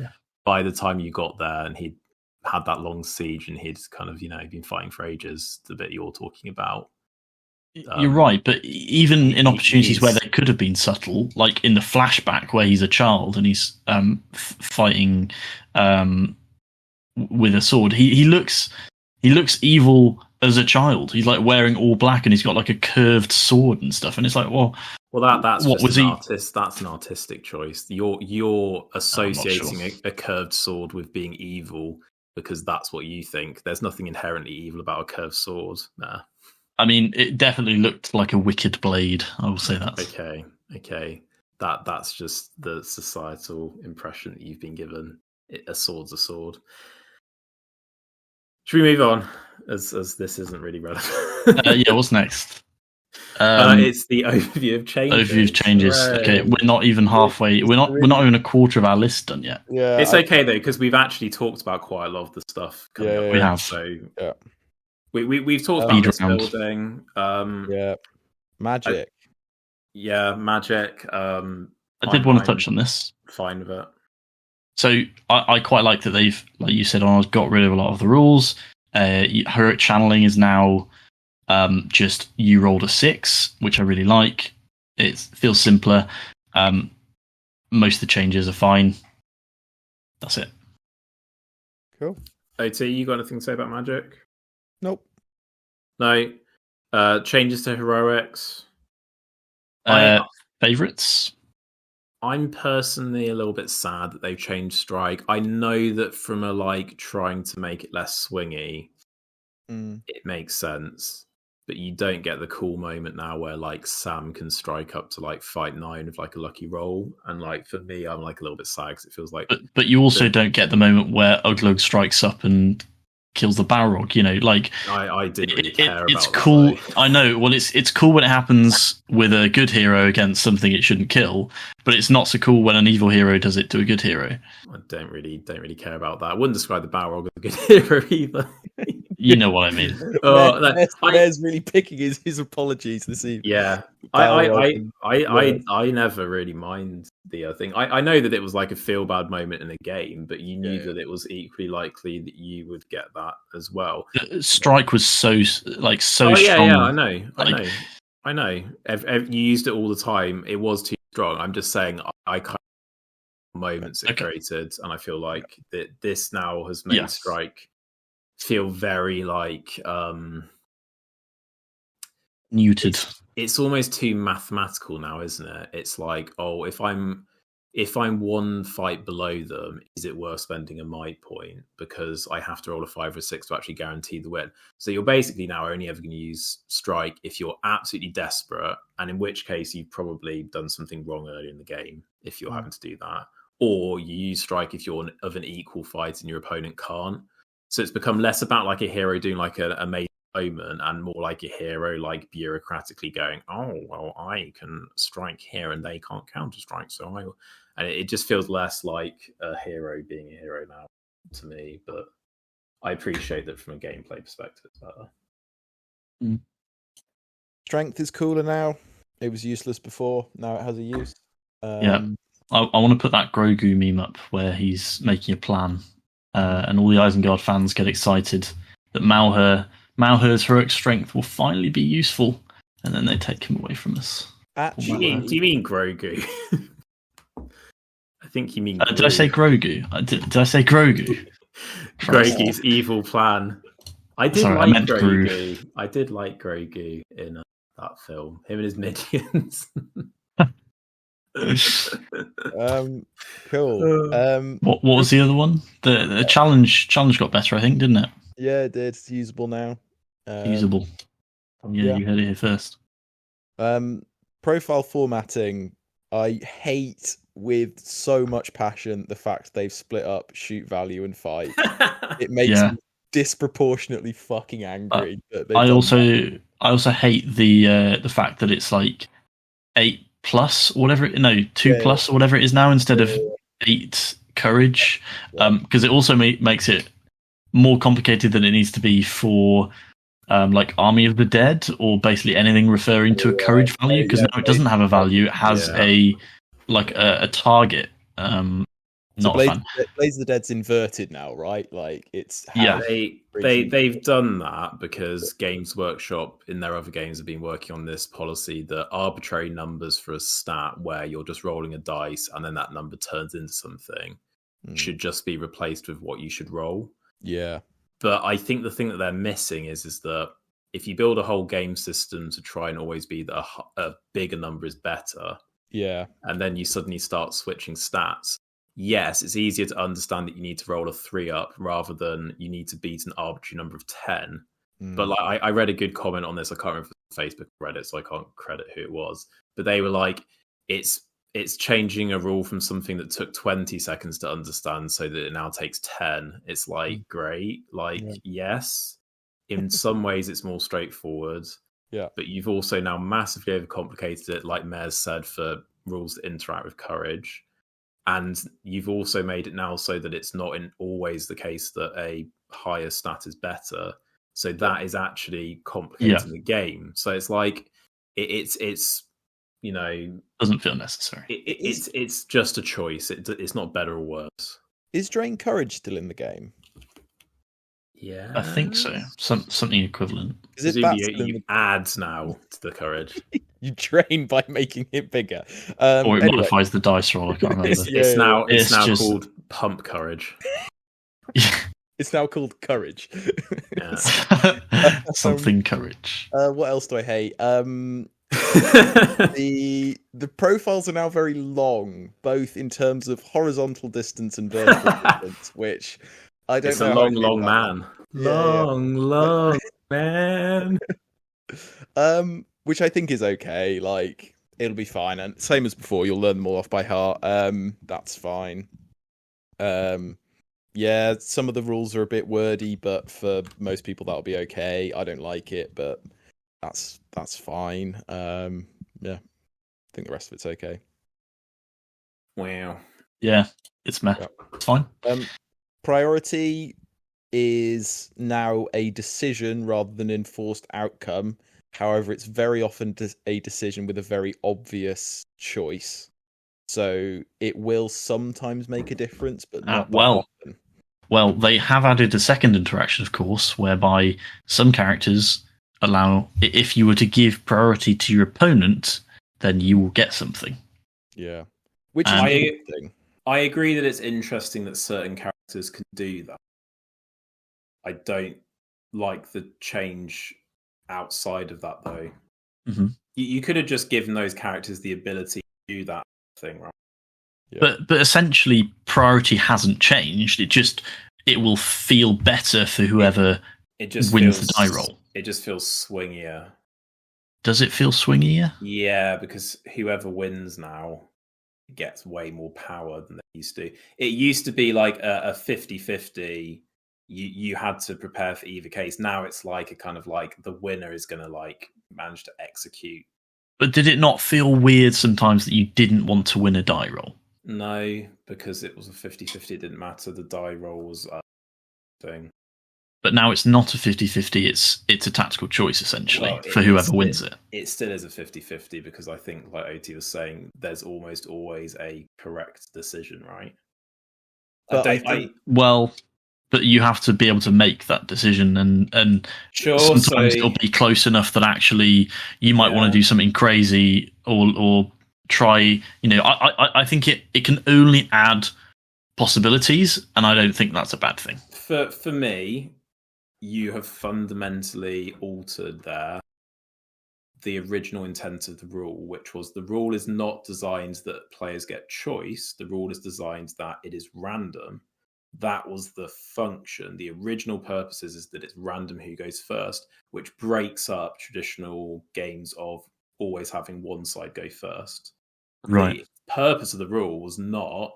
by the time you got there and he'd had that long siege and he'd kind of been fighting for ages, the bit you're talking about, you're right. But even in opportunities where they could have been subtle, like in the flashback where he's a child and he's fighting with a sword, he looks evil as a child. He's like wearing all black and he's got like a curved sword and stuff, and it's like, well, that's what just artist. That's an artistic choice. You're associating a curved sword with being evil because that's what you think. There's nothing inherently evil about a curved sword. Nah. I mean, it definitely looked like a wicked blade. I will say that. Okay. That's just the societal impression that you've been given. A sword's a sword. Should we move on? As this isn't really relevant. Yeah, what's next? It's the overview of changes. Overview of changes. Right. Okay, we're not even halfway. We're not even a quarter of our list done yet. Yeah, it's okay though because we've actually talked about quite a lot of the stuff. We have. So yeah, we've talked about this building. Magic. Magic. I did want to touch on this. Fine with it. So I quite like that they've, like you said, got rid of a lot of the rules. Heroic channeling is now just you rolled a 6, which I really like. It feels simpler. Most of the changes are fine. That's it. Cool. OT, you got anything to say about magic? Nope. No. Changes to heroics. Favorites? I'm personally a little bit sad that they've changed strike. I know that from a like trying to make it less swingy, it makes sense. But you don't get the cool moment now where like Sam can strike up to like fight 9 with like a lucky roll, and like for me, I'm like a little bit sad because it feels like. But you also don't get the moment where Uglug strikes up and kills the Balrog. Like I didn't really care about. It's cool. I know. Well, it's cool when it happens with a good hero against something it shouldn't kill, but it's not so cool when an evil hero does it to a good hero. I don't really care about that. I wouldn't describe the Balrog as a good hero either. You know what I mean. Mayor's really picking his apologies this evening. Yeah, I never really mind the thing. I know that it was like a feel bad moment in a game, but you knew that it was equally likely that you would get that as well. Strike was so strong. Yeah, I know. You used it all the time. It was too strong. I'm just saying I kind of moments it created, and I feel like that this now has made Strike feel very like neutered. It's almost too mathematical now, isn't it? It's like, oh, if I'm one fight below them, is it worth spending a might point because I have to roll a 5 or 6 to actually guarantee the win? So you're basically now only ever going to use strike if you're absolutely desperate, and in which case you've probably done something wrong early in the game if you're having to do that, or you use strike if you're of an equal fight and your opponent can't. So it's become less about like a hero doing like a amazing moment and more like a hero like bureaucratically going, oh, well, I can strike here and they can't counter strike. So and it just feels less like a hero being a hero now to me. But I appreciate that from a gameplay perspective. It's better. Strength is cooler now. It was useless before. Now it has a use. I want to put that Grogu meme up where he's making a plan. And all the Isengard fans get excited that Malher's heroic strength will finally be useful, and then they take him away from us. Actually, do you mean Grogu? I think you mean. Did I say Grogu? Did I say Grogu? Grogu's evil plan. I did like Grogu. I did like Grogu in that film. Him and his minions. Cool. What was the other one? The challenge got better, I think, didn't it? Yeah, it did. It's usable now. Usable. Yeah, you heard it here first. Profile formatting. I hate with so much passion the fact they've split up shoot value and fight. It makes me disproportionately fucking angry. I also hate the fact that it's like 8 plus or whatever. 2 plus or whatever it is now instead of 8 courage. Because it also makes it more complicated than it needs to be for like Army of the Dead or basically anything referring to a courage value. Because now it doesn't have a value; it has a target. Not a fan. Blaze of the Dead's inverted now, right? Like it's they've done that because Games Workshop in their other games have been working on this policy that arbitrary numbers for a stat where you're just rolling a dice and then that number turns into something should just be replaced with what you should roll. Yeah. But I think the thing that they're missing is that if you build a whole game system to try and always be that a bigger number is better, and then you suddenly start switching stats, yes, it's easier to understand that you need to roll a 3 up rather than you need to beat an arbitrary number of 10. But like I read a good comment on this. I can't remember if it was Facebook or Reddit, so I can't credit who it was. But they were like, it's changing a rule from something that took 20 seconds to understand so that it now takes 10. It's like, great. Like, yes, in some ways it's more straightforward. Yeah. But you've also now massively overcomplicated it, like Mez said, for rules that interact with courage. And you've also made it now so that it's not always the case that a higher stat is better. So that is actually complicating the game. So it's like, it's doesn't feel necessary. It's just a choice. It's not better or worse. Is Drain Courage still in the game? Yeah, I think so. Something equivalent. Is it you add now to the courage? You drain by making it bigger, or it modifies the dice roll. I can't remember. It's now just called Pump Courage. It's now called Courage. Something courage. What else do I hate? The profiles are now very long, both in terms of horizontal distance and vertical distance, which I don't know. It's a long man. Long man. Which I think is okay. Like it'll be fine, and same as before, you'll learn them all off by heart. That's fine. Yeah, some of the rules are a bit wordy, but for most people that'll be okay. I don't like it, but that's fine. Yeah, I think the rest of it's okay. Wow. Yeah, it's meh. It's fine. Priority is now a decision rather than enforced outcome. However, it's very often a decision with a very obvious choice. So it will sometimes make a difference, but not often. Well, they have added a second interaction, of course, whereby some characters allow, if you were to give priority to your opponent, then you will get something. Yeah. Which is interesting. I agree that it's interesting that certain characters can do that. I don't like the change outside of that, though. Mm-hmm. You could have just given those characters the ability to do that thing, right? Yeah. But essentially, priority hasn't changed. It will feel better for whoever wins the die roll. It just feels swingier. Does it feel swingier? Yeah, because whoever wins now gets way more power than they used to. It used to be like a 50-50. You had to prepare for either case. Now it's like a kind of like the winner is going to like manage to execute. But did it not feel weird sometimes that you didn't want to win a die roll? No, because it was a 50-50. It didn't matter. The die roll was a thing. But now it's not a 50-50. It's a tactical choice, essentially, for whoever wins it. It still is a 50-50 because I think, like OT was saying, there's almost always a correct decision, right? But you have to be able to make that decision, and sometimes it'll be close enough that actually you might want to do something crazy or try. I think it can only add possibilities, and I don't think that's a bad thing. For me, you have fundamentally altered there the original intent of the rule, which was the rule is not designed that players get choice. The rule is designed that it is random. That was the function. The original purpose is that it's random who goes first, which breaks up traditional games of always having one side go first. Right. The purpose of the rule was not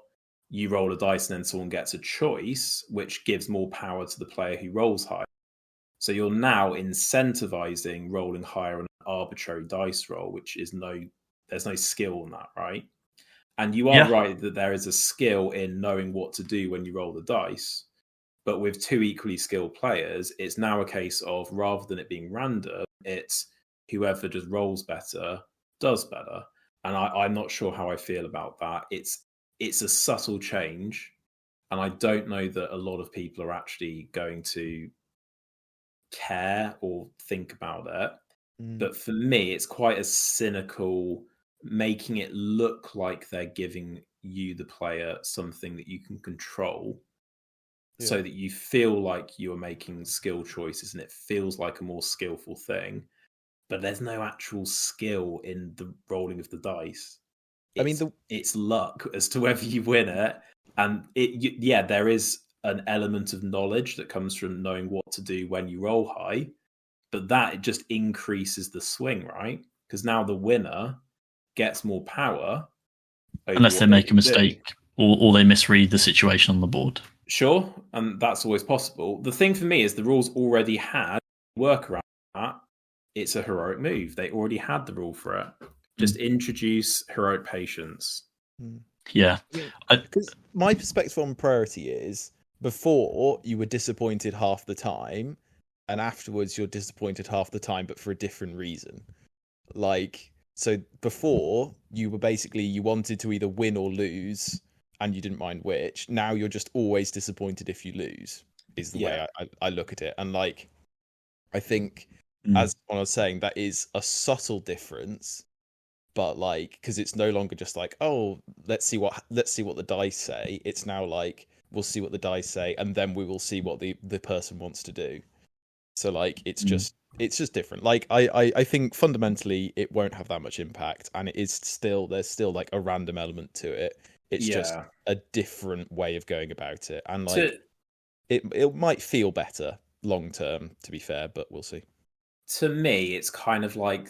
you roll a dice and then someone gets a choice, which gives more power to the player who rolls high. So you're now incentivizing rolling higher on an arbitrary dice roll, which is there's no skill in that, right? And you are right that there is a skill in knowing what to do when you roll the dice. But with two equally skilled players, it's now a case of, rather than it being random, it's whoever just rolls better does better. And I'm not sure how I feel about that. It's a subtle change, and I don't know that a lot of people are actually going to care or think about it. But for me, it's quite a cynical, making it look like they're giving you, the player, something that you can control, so that you feel like you're making skill choices and it feels like a more skillful thing. But there's no actual skill in the rolling of the dice. It's luck as to whether you win it. And there is an element of knowledge that comes from knowing what to do when you roll high, but that just increases the swing, right? Because now the winner gets more power. Unless they make a mistake or they misread the situation on the board. Sure, and that's always possible. The thing for me is the rules already had workaround that. It's a heroic move. They already had the rule for it. Just introduce heroic patience. Yeah. Because my perspective on priority is, before you were disappointed half the time, and afterwards you're disappointed half the time, but for a different reason. Like, so before you were basically, you wanted to either win or lose, and you didn't mind which. Now you're just always disappointed if you lose, is the way I look at it. And like, I think, as I was saying, that is a subtle difference, but like, because it's no longer just like, oh, let's see what the dice say. It's now like, we'll see what the dice say, and then we will see what the person wants to do. So like, it's just different. Like, I think fundamentally it won't have that much impact, and there's still like a random element to it. It's just a different way of going about it, and like, it might feel better long term, to be fair, but we'll see. To me, it's kind of like,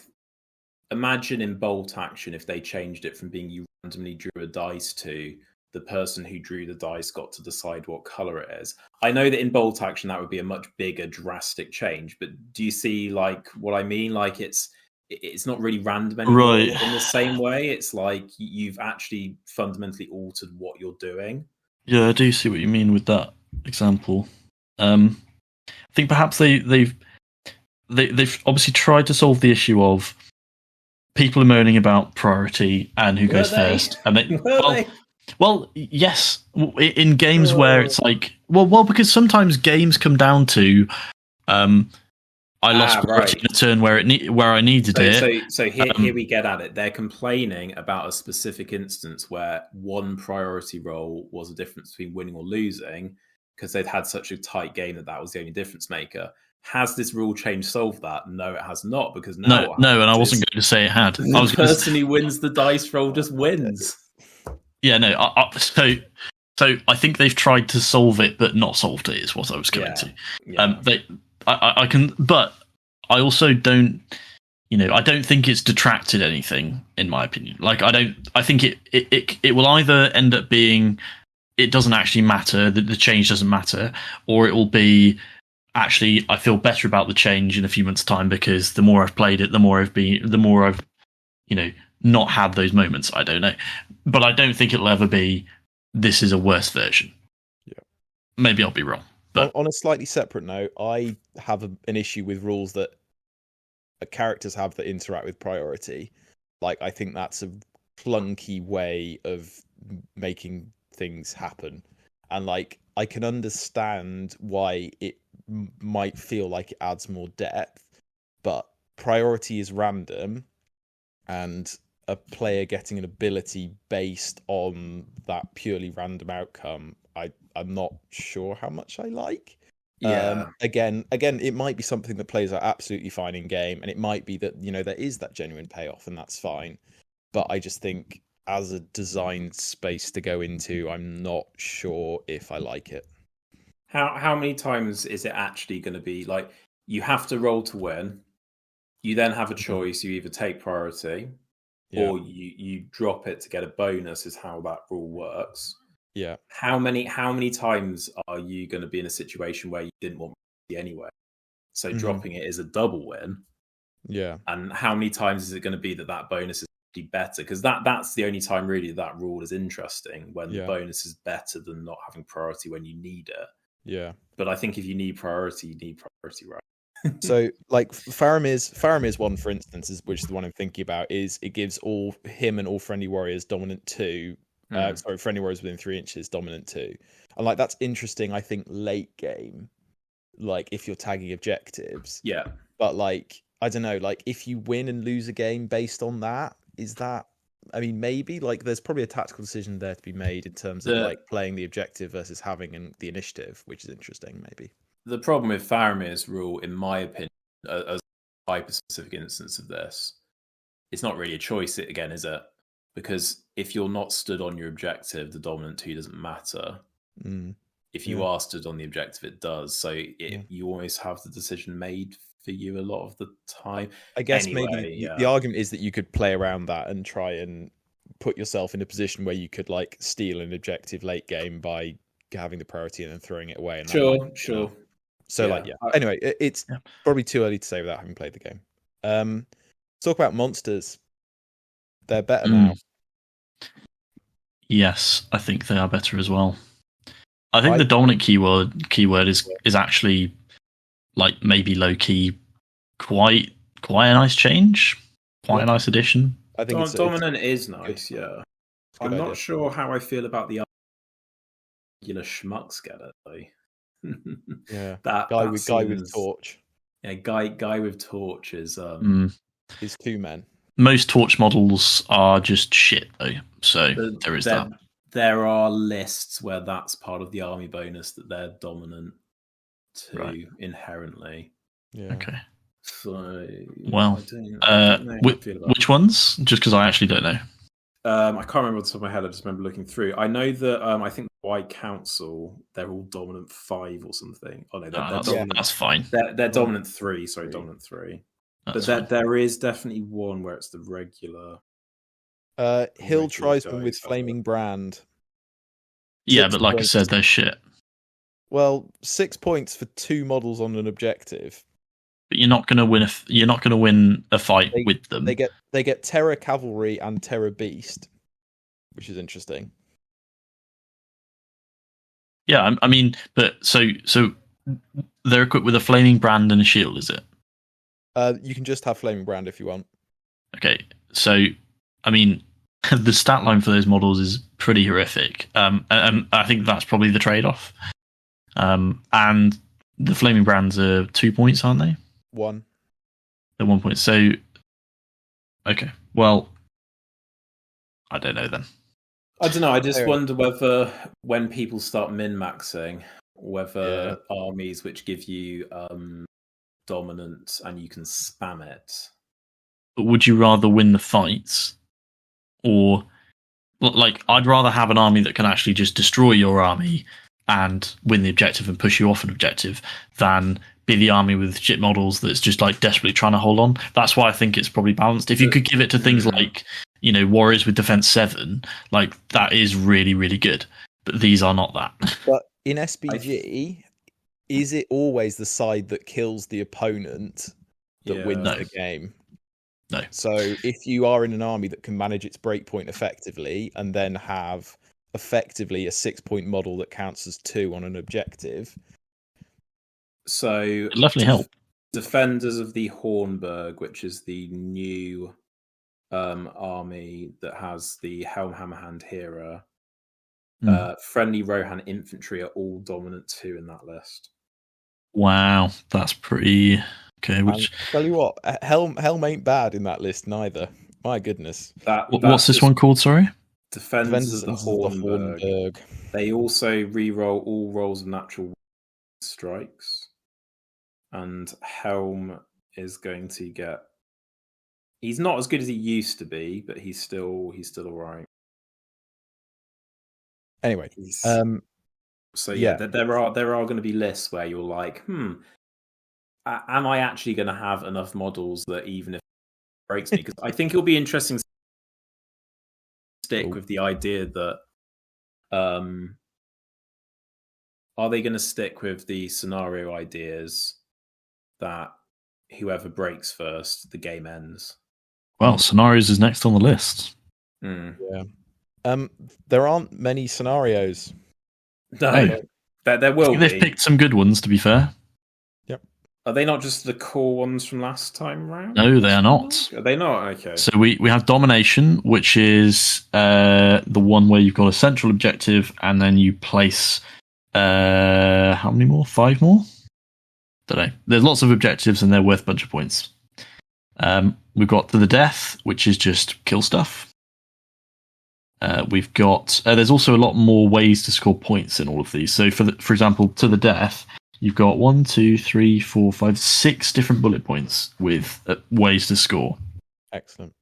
imagine in bolt action if they changed it from being you randomly drew a dice to the person who drew the dice got to decide what color it is. I know that in bolt action that would be a much bigger, drastic change, but do you see like what I mean? Like, it's not really random anymore in the same way. It's like you've actually fundamentally altered what you're doing. Yeah, I do see what you mean with that example. I think perhaps they've obviously tried to solve the issue of people are moaning about priority and who goes first, and well, yes, in games where it's like, well, because sometimes games come down to, I lost priority in a turn where I needed it. So here we get at it. They're complaining about a specific instance where one priority roll was a difference between winning or losing, because they'd had such a tight game that was the only difference maker. Has this rule change solved that? No, it has not, because now no, and I wasn't going to say it had. The person who wins the dice roll just wins. Yeah, no. So I think they've tried to solve it, but not solved it. Is what I was going to. Yeah. I can, but I also don't. I don't think it's detracted anything, in my opinion. Like, I think it will either end up being, it doesn't actually matter, that the change doesn't matter, or it will be, actually, I feel better about the change in a few months' time, because the more I've played it, the more I've not had those moments. I don't know, but I don't think it'll ever be, this is a worse version. Yeah, maybe I'll be wrong. But on a slightly separate note, I have an issue with rules that characters have that interact with priority. Like, I think that's a clunky way of making things happen, and like, I can understand why it might feel like it adds more depth, but priority is random, and a player getting an ability based on that purely random outcome, I'm not sure how much I like. Yeah. Again, it might be something that plays out absolutely fine in game, and it might be that there is that genuine payoff, and that's fine. But I just think, as a design space to go into, I'm not sure if I like it. How many times is it actually going to be like you have to roll to win? You then have a choice. You either take priority, or you drop it to get a bonus. Is how that rule works. Yeah. How many times are you going to be in a situation where you didn't want priority anyway? So dropping it is a double win. Yeah. And how many times is it going to be that bonus is better? Because that's the only time really that rule is interesting, when the bonus is better than not having priority when you need it. Yeah. But I think if you need priority, right? So, like Faramir's one, for instance, which is the one I'm thinking about, is it gives him and all friendly warriors dominant 2. Friendly warriors within 3 inches dominant 2. And like that's interesting, I think, late game, like if you're tagging objectives. Yeah. But like, I don't know, like if you win and lose a game based on that, is that, I mean, maybe like there's probably a tactical decision there to be made in terms of like playing the objective versus having the initiative, which is interesting, maybe. The problem with Faramir's rule, in my opinion, as a hyper-specific instance of this, it's not really a choice, again, is it? Because if you're not stood on your objective, the dominant 2 doesn't matter. If you are stood on the objective, it does. So you always have the decision made for you a lot of the time. I guess maybe the argument is that you could play around that and try and put yourself in a position where you could like steal an objective late game by having the priority and then throwing it away. And Sure. So anyway, it's probably too early to say without having played the game. Let's talk about monsters. They're better now. Yes, I think they are better as well. I think the dominant keyword is actually like maybe low key quite a nice change, quite a nice addition. I think dominant is nice. Yeah, I'm not sure how I feel about the regular schmucks get it though. Yeah, guy with torch. Yeah, guy with torch is 2 men. Most torch models are just shit though, so there is that. There are lists where that's part of the army bonus that they're dominant to inherently. Yeah. Okay. So well, which ones? Just because I actually don't know. I can't remember off the top of my head. I just remember looking through. I know that I think the White Council, they're all dominant 5 or something. Oh no, that's fine. They're dominant 3. Sorry, dominant 3. But there is definitely one where it's the regular. Hill Tribesman with Flaming Brand. Yeah, but like I said, they're shit. Well, 6 points for 2 models on an objective. But you're not going to win. You're not going to win a fight with them. They get Terror Cavalry and Terror Beast, which is interesting. Yeah, I mean, but so they're equipped with a Flaming Brand and a shield, is it? You can just have Flaming Brand if you want. Okay, so I mean, the stat line for those models is pretty horrific, and I think that's probably the trade-off. And the Flaming Brands are 2 points, aren't they? 1. They're 1 point. So, okay, well, I don't know then. I don't know. I just wonder whether when people start min-maxing, whether armies which give you dominance and you can spam it. But would you rather win the fights, or like I'd rather have an army that can actually just destroy your army and win the objective and push you off an objective than be the army with shit models that's just like desperately trying to hold on. That's why I think it's probably balanced. If you could give it to things like, Warriors with Defense 7, like that is really, really good. But these are not that. But in SBG, is it always the side that kills the opponent that wins the game? No. So if you are in an army that can manage its breakpoint effectively and then have effectively a 6-point model that counts as 2 on an objective. So it'd definitely help. Defenders of the Hornburg, which is the new army that has the Helm Hammerhand Hera, friendly Rohan infantry are all dominant 2 in that list. Wow, that's pretty okay. Which tell you what, Helm ain't bad in that list neither. My goodness. What's this one called? Sorry. Defenders of the Hornburg. They also re-roll all rolls of natural strikes. and Helm is going to get. He's not as good as he used to be, but he's still all right. Anyway, so yeah, there are going to be lists where you're like, am I actually going to have enough models that even if it breaks me? Because I think it'll be interesting to stick with the idea that are they going to stick with the scenario ideas that whoever breaks first, the game ends? Well, scenarios is next on the list. Yeah. There aren't many scenarios. No, Hey, there will be. They've picked some good ones, to be fair. Yep. Are they not just the core ones from last time round? No, they are not. Are they not? Okay. So we have domination, which is the one where you've got a central objective, and then you place how many more? 5 more? Don't know. There's lots of objectives, and they're worth a bunch of points. We've got to the death, which is just kill stuff. We've got. There's also a lot more ways to score points in all of these. So for example, to the death, you've got 1, 2, 3, 4, 5, 6 different bullet points with ways to score. Excellent.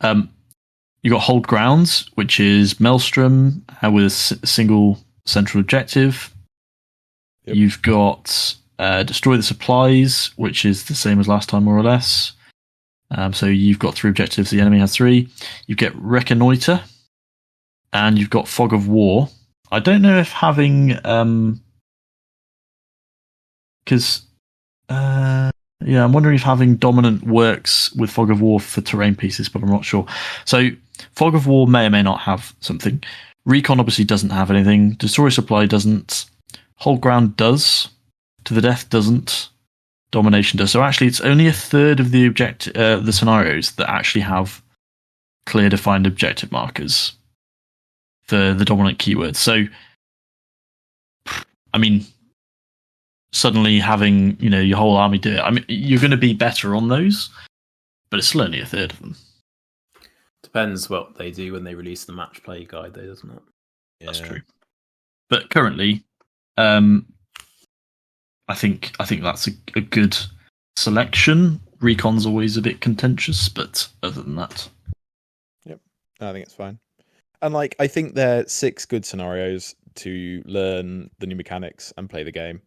You've got hold grounds, which is Maelstrom with a single central objective. Yep. You've got destroy the supplies, which is the same as last time, more or less. So you've got 3 objectives. The enemy has 3. You get reconnoiter, and you've got fog of war. I don't know if having because I'm wondering if having dominant works with fog of war for terrain pieces, but I'm not sure. So fog of war may or may not have something. Recon obviously doesn't have anything. Destroy supply doesn't. Hold ground does. To the death doesn't. Domination does. So actually, it's only a third of the scenarios that actually have clear defined objective markers for the dominant keywords. So, I mean, suddenly having your whole army do it, I mean, you're going to be better on those, but it's still only a third of them. Depends what they do when they release the match play guide, though, doesn't it? Yeah. That's true. But currently, I think that's a good selection. Recon's always a bit contentious, but other than that, yep, I think it's fine. And I think there are 6 good scenarios to learn the new mechanics and play the game.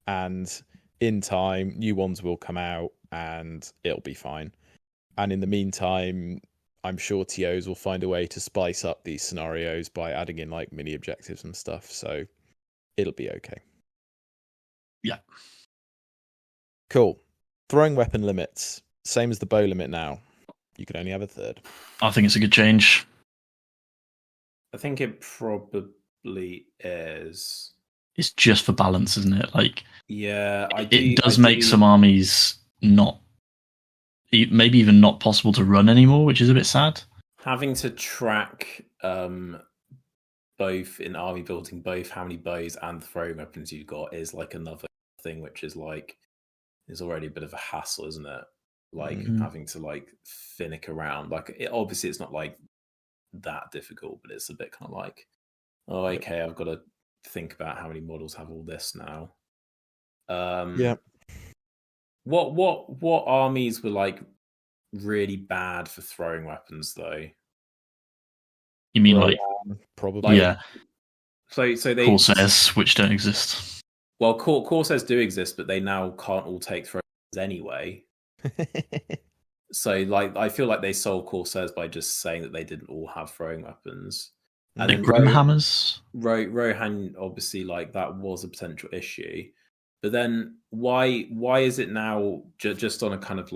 And in time, new ones will come out, and it'll be fine. And in the meantime, I'm sure TOs will find a way to spice up these scenarios by adding in mini objectives and stuff. So it'll be okay. Yeah. Cool. Throwing weapon limits. Same as the bow limit now. You can only have a third. I think it's a good change. I think it probably is. It's just for balance, isn't it? Yeah, it does make some armies maybe even not possible to run anymore, which is a bit sad. Having to track both in army building, both how many bows and throwing weapons you've got is another thing, which is is already a bit of a hassle, isn't it? Having to finick around. Obviously it's not that difficult, but it's a bit kind of oh, okay, I've got to think about how many models have all this now. Yeah. What armies were really bad for throwing weapons though? You mean probably? Yeah. So they Corsairs, which don't exist. Well, Corsairs do exist, but they now can't all take throws anyway. So I feel like they solved Corsairs by just saying that they didn't all have throwing weapons. And then Grimhammers. Rohan, obviously, that was a potential issue. But then why is it now just on a kind of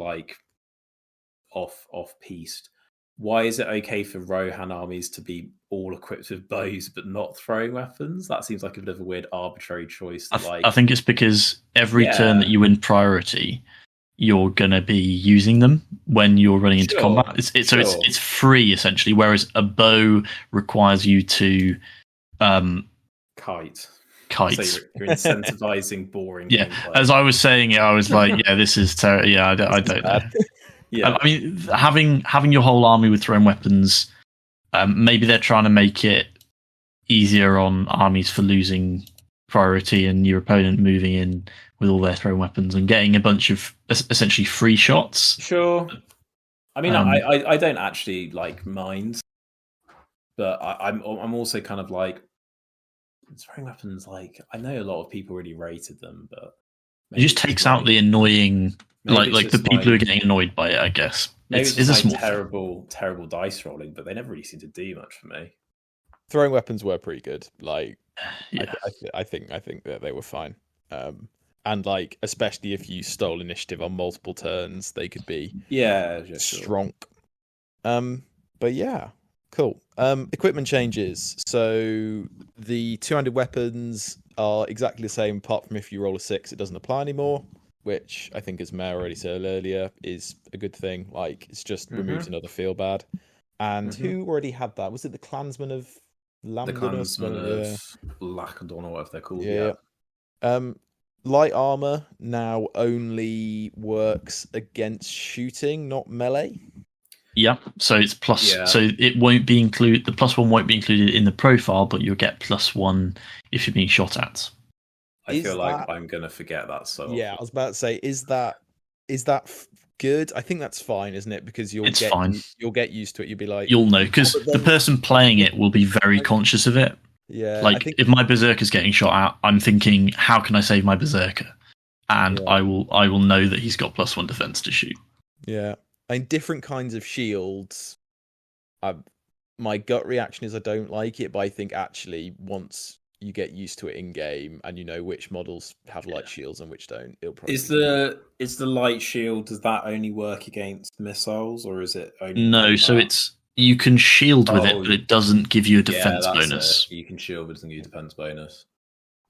off-piste? Why is it okay for Rohan armies to be all equipped with bows but not throwing weapons? That seems like a bit of a weird arbitrary choice. I think it's because every turn that you win priority, you're going to be using them when you're running into combat. It's free, essentially, whereas a bow requires you to kite. So you're incentivizing boring. Yeah, gameplay. As I was saying it, I was this is terrible. Yeah, I don't know. Yeah. I mean, having your whole army with thrown weapons, maybe they're trying to make it easier on armies for losing priority and your opponent moving in with all their thrown weapons and getting a bunch of essentially free shots. Sure. I mean, Um, I don't actually like mind, but I'm also kind of like throwing weapons. Like, I know a lot of people really rated them, but it just takes out the annoying, like the people who are getting annoyed by it. I guess maybe it's just a like small terrible dice rolling, but they never really seem to do much for me. Throwing weapons were pretty good. Like, yeah. I think that they were fine. And like, especially if you stole initiative on multiple turns, they could be strong. But yeah, cool. Equipment changes. So the two-handed weapons are exactly the same, apart from if you roll a 6, it doesn't apply anymore. Which I think, as Mare already said earlier, is a good thing. Like, it's just removes another feel bad. And who already had that? Was it the Clansman of Lambden? The Clansman of Lacadon, or whatever they're called. Yeah. Light armor now only works against shooting, not melee. Yeah, so it's plus. Yeah. So it won't be included. The +1 won't be included in the profile, but you'll get +1 if you're being shot at. I feel like I'm gonna forget that. So yeah, I was about to say, is that good? I think that's fine, isn't it? Because you'll get used to it. You'll be like, you'll know, because the person playing it will be very conscious of it. Yeah, like if my berserker's getting shot at, I'm thinking, how can I save my berserker? And I will know that he's got +1 defense to shoot. Yeah. And different kinds of shields, my gut reaction is I don't like it, but I think actually once you get used to it in game and you know which models have light shields and which don't, it'll probably is the light shield, does that only work against missiles, or is it only no? So you can shield with it, but it doesn't give you a defense bonus. You can shield, but it doesn't give you a defense bonus.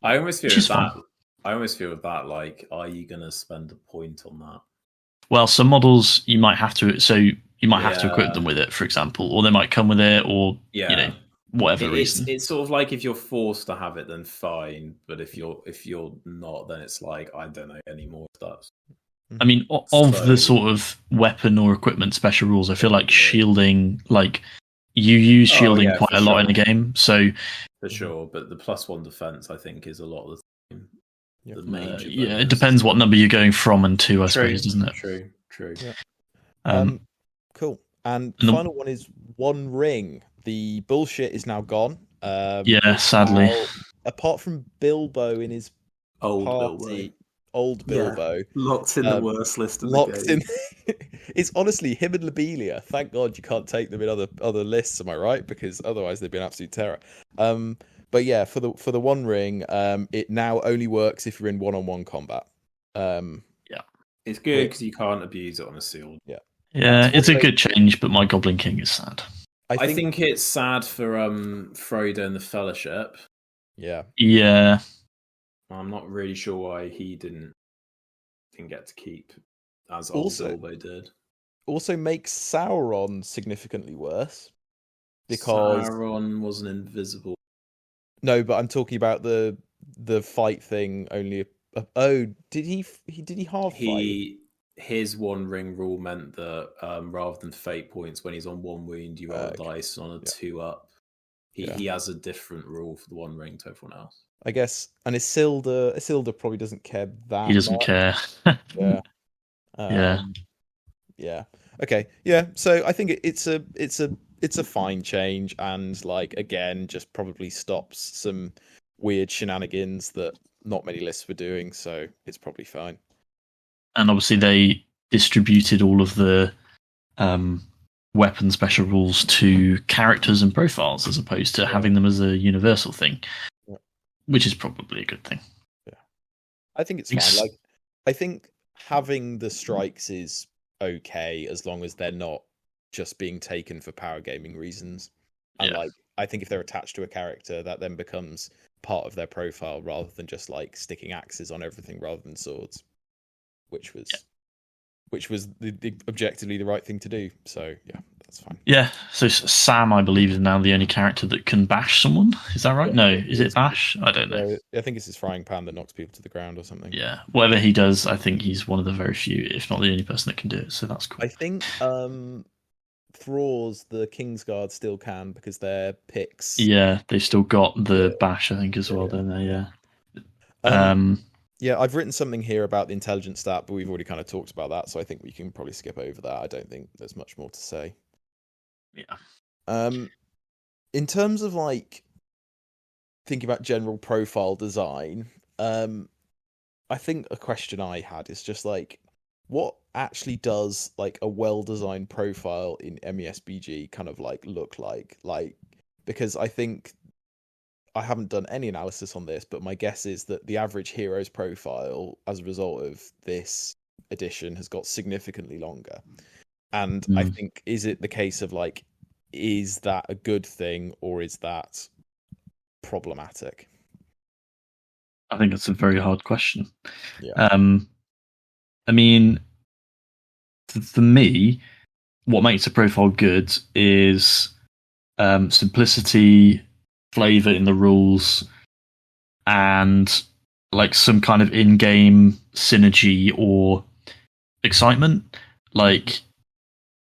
I almost feel with that, like, are you gonna spend a point on that? Well, some models you might have to, have to equip them with it, for example, or they might come with it, or whatever reason. It's sort of like if you're forced to have it, then fine. But if you're not, then it's like, I don't know, any more stats. I mean, of the sort of weapon or equipment special rules, I feel like shielding, like you use shielding quite a lot in the game. So for sure, but the +1 defense, I think, is a lot of the time. The major it depends what number you're going from and to, I suppose, doesn't it? True. Yeah. Cool. And the final one is One Ring. The bullshit is now gone. Sadly. Now, apart from Bilbo in his party, old Bilbo, locked in the worst list of the game. It's honestly him and Lobelia. Thank God you can't take them in other lists. Am I right? Because otherwise they'd be an absolute terror. But yeah, for the One Ring, it now only works if you're in one-on-one combat. It's good because you can't abuse it on a sealed. Yeah, it's a good change, but my Goblin King is sad. I think it's sad for Frodo and the Fellowship. Yeah. I'm not really sure why he didn't get to keep as old Bilbo did. Also makes Sauron significantly worse because Sauron wasn't invisible. No, but I'm talking about the fight thing. Only did he half fight? His One Ring rule meant that rather than fate points, when he's on 1 wound, you roll a dice on a 2 up. He has a different rule for the One Ring to everyone else, I guess. And Isildur probably doesn't care that. He doesn't care. Yeah. Okay. Yeah. So I think it's a fine change, and like again, just probably stops some weird shenanigans that not many lists were doing. So it's probably fine. And obviously they distributed all of the weapon special rules to characters and profiles as opposed to having them as a universal thing, which is probably a good thing. Yeah, I think it's fine. Like, I think having the strikes is okay as long as they're not just being taken for power gaming reasons. And like, I think if they're attached to a character, that then becomes part of their profile rather than just like sticking axes on everything rather than swords. Which was the objectively the right thing to do. So yeah, that's fine. Yeah. So Sam, I believe, is now the only character that can bash someone. Is that right? Yeah, no, is it bash? I don't know. I think it's his frying pan that knocks people to the ground or something. Yeah. Whatever he does, I think he's one of the very few, if not the only person that can do it. So that's cool. I think Thralls, the Kingsguard, still can because they're picks. Yeah, they've still got the bash, I think, as well, don't they? Yeah. Yeah, I've written something here about the intelligence stat, but we've already kind of talked about that, so I think we can probably skip over that. I don't think there's much more to say. Yeah. In terms of like thinking about general profile design, I think a question I had is just like, what actually does like a well-designed profile in MESBG kind of like look like? Like, because I think I haven't done any analysis on this, but my guess is that the average hero's profile as a result of this edition has got significantly longer. And I think, is it the case of like, is that a good thing or is that problematic? I think it's a very hard question. Yeah. I mean, for me, what makes a profile good is simplicity, flavor in the rules, and like some kind of in-game synergy or excitement. Like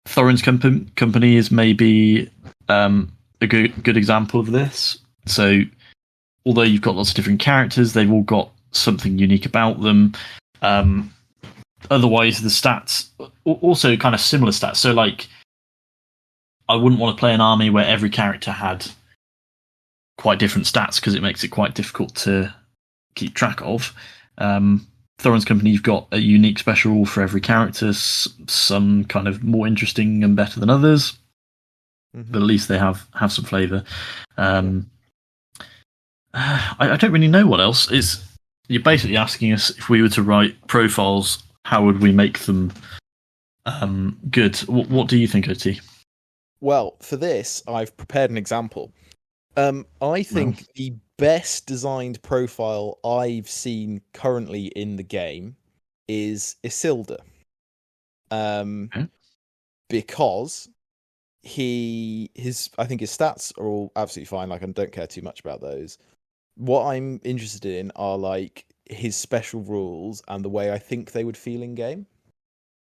Thorin's company is maybe a good example of this. So although you've got lots of different characters, they've all got something unique about them. Otherwise, the stats also kind of similar stats. So like, I wouldn't want to play an army where every character had quite different stats because it makes it quite difficult to keep track of. Thorin's company, you've got a unique special rule for every character, some kind of more interesting and better than others, but at least they have some flavour. I don't really know what else. You're basically asking us if we were to write profiles, how would we make them good? What do you think, OT? Well, for this, I've prepared an example. I think the best designed profile I've seen currently in the game is Isildur. Because I think his stats are all absolutely fine. Like, I don't care too much about those. What I'm interested in are like his special rules and the way I think they would feel in game.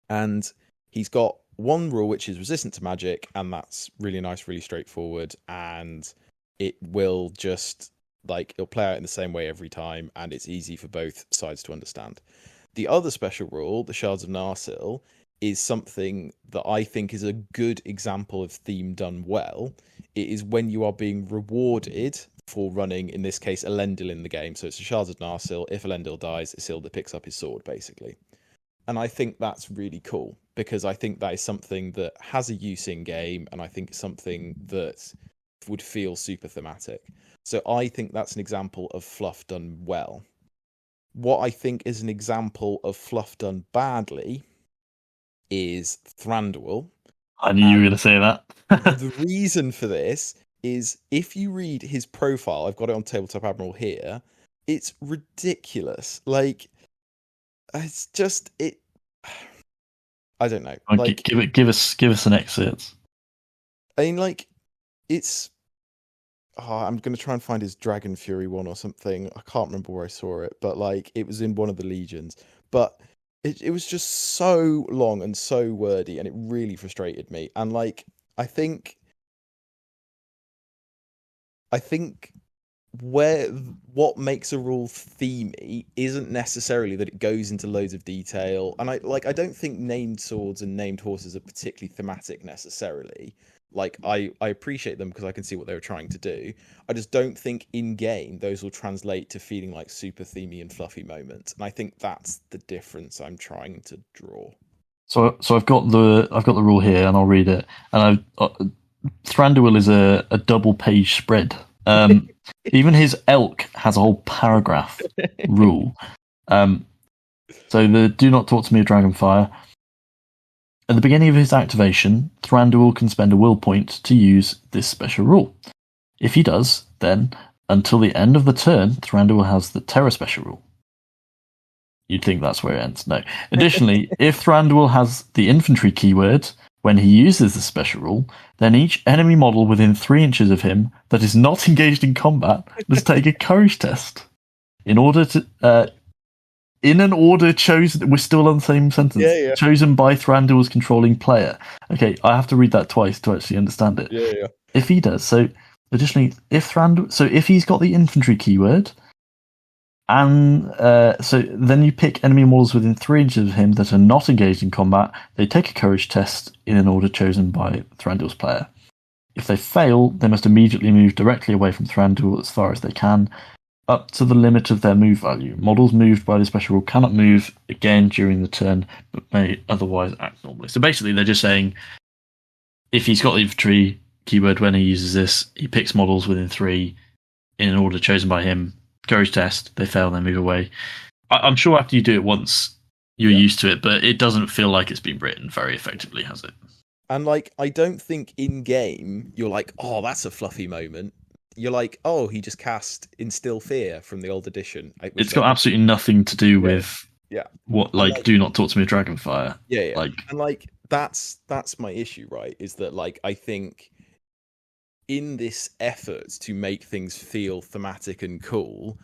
And he's got one rule which is resistant to magic, and that's really nice, really straightforward, and it will just like it'll play out in the same way every time, and it's easy for both sides to understand. The other special rule, the Shards of Narsil, is something that I think is a good example of theme done well. It is when you are being rewarded for running, in this case, Elendil in the game. So it's the Shards of Narsil. If Elendil dies, Isildur picks up his sword, basically. And I think that's really cool, because I think that is something that has a use in game, and I think it's something that would feel super thematic. So I think that's an example of fluff done well. What I think is an example of fluff done badly is Thranduil. I knew you were going to say that. The reason for this is if you read his profile, I've got it on Tabletop Admiral here, it's ridiculous. Like, it's just it. I don't know. Like, give us an excerpt. I mean, like, it's. I'm going to try and find his Dragon Fury one or something. I can't remember where I saw it, but like, it was in one of the legions. But it was just so long and so wordy, and it really frustrated me. And like, I think what makes a rule themey isn't necessarily that it goes into loads of detail. And I don't think named swords and named horses are particularly thematic necessarily. Like, I appreciate them because I can see what they were trying to do. I just don't think in game those will translate to feeling like super themey and fluffy moments. And I think that's the difference I'm trying to draw. So I've got the rule here, and I'll read it. And Thranduil is a double page spread. Even his elk has a whole paragraph rule. So the do not talk to me of Dragonfire. At the beginning of his activation, Thranduil can spend a will point to use this special rule. If he does, then, until the end of the turn, Thranduil has the Terror special rule. You'd think that's where it ends. No. Additionally, if Thranduil has the infantry keyword, when he uses the special rule, then each enemy model within 3 inches of him that is not engaged in combat must take a courage test. In an order chosen, we're still on the same sentence. Yeah. Chosen by Thranduil's controlling player. Okay, I have to read that twice to actually understand it. Yeah. If he does, so additionally, if he's got the infantry keyword, And so then you pick enemy models within 3 inches of him that are not engaged in combat. They take a courage test in an order chosen by Thranduil's player. If they fail, they must immediately move directly away from Thranduil as far as they can, up to the limit of their move value. Models moved by the special rule cannot move again during the turn, but may otherwise act normally. So basically, they're just saying if he's got the infantry keyword when he uses this, he picks models within 3 in an order chosen by him. Courage test, they fail, they move away. I'm sure after you do it once, you're used to it, but it doesn't feel like it's been written very effectively, has it? And like, I don't think in game you're like, oh, that's a fluffy moment. You're like, oh, he just cast Instill Fear from the old edition. It's got absolutely nothing to do with what, like, do not talk to me of Dragonfire. Yeah. Like, and like that's my issue, right? Is that like I think in this effort to make things feel thematic and cool,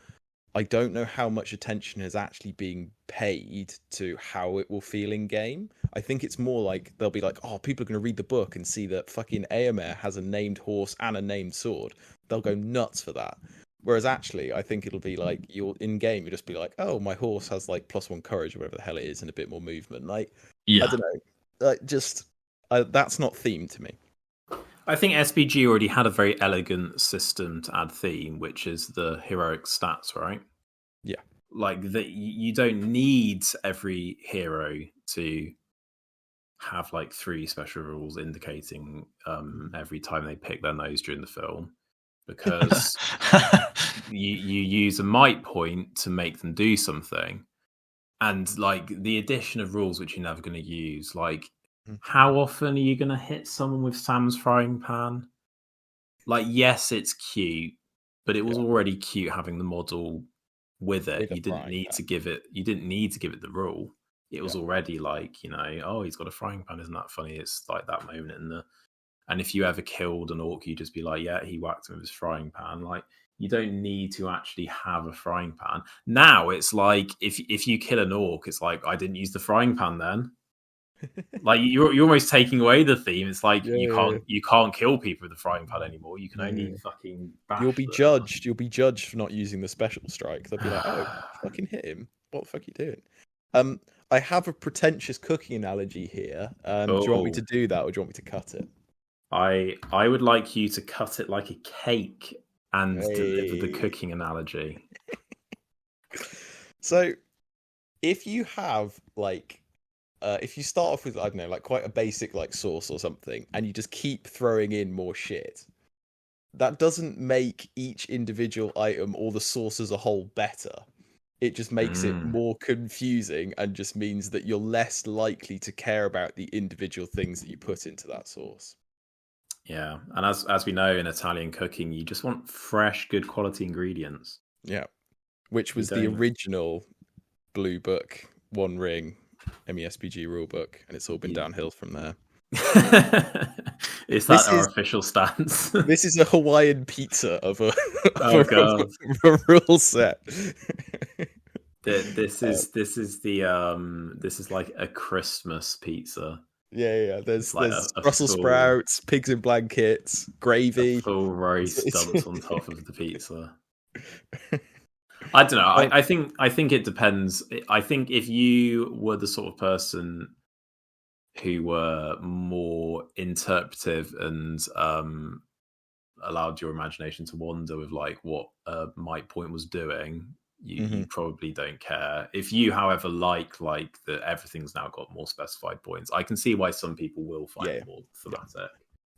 I don't know how much attention has actually been paid to how it will feel in game. I think it's more like they'll be like, oh, people are going to read the book and see that fucking Eomer has a named horse and a named sword. They'll go nuts for that. Whereas actually, I think it'll be like you'll in game, you'll just be like, oh, my horse has like +1 courage or whatever the hell it is, and a bit more movement. Like, I don't know, like that's not themed to me. I think SBG already had a very elegant system to add theme, which is the heroic stats, right? Yeah. Like that, you don't need every hero to have like 3 special rules indicating every time they pick their nose during the film, because you use a might point to make them do something, and like the addition of rules which you're never going to use, like. How often are you going to hit someone with Sam's frying pan? Like, yes, it's cute, but it was already cute having the model with it. You didn't need to give it. You didn't need to give it the rule. It was already like, oh, he's got a frying pan. Isn't that funny? It's like that moment in the. And if you ever killed an orc, you just be like, yeah, he whacked him with his frying pan. Like, you don't need to actually have a frying pan. Now it's like if you kill an orc, it's like I didn't use the frying pan then. Like you're almost taking away the theme. It's like you can't kill people with the frying pan anymore. You can only fucking bash You'll be them. judged. You'll be judged for not using the special strike. They'll be like, oh, fucking hit him. What the fuck are you doing? I have a pretentious cooking analogy here. Do you want me to do that, or do you want me to cut it? I would like you to cut it like a cake and deliver the cooking analogy. So, if you have like. If you start off with, I don't know, like quite a basic like sauce or something, and you just keep throwing in more shit, that doesn't make each individual item or the sauce as a whole better. It just makes it more confusing and just means that you're less likely to care about the individual things that you put into that sauce. Yeah, and as we know in Italian cooking, you just want fresh, good quality ingredients. Yeah, which was the original Blue Book One Ring MESBG rulebook, and it's all been downhill from there. Is that our official stance? This is a Hawaiian pizza of a rule set. This is like a Christmas pizza. Yeah. There's Brussels sprouts, pigs in blankets, gravy, full roast dumped on top of the pizza. I don't know. I think it depends. I think if you were the sort of person who were more interpretive and allowed your imagination to wander with like what might point was doing, you probably don't care. If you, however, like that everything's now got more specified points, I can see why some people will find it more thematic.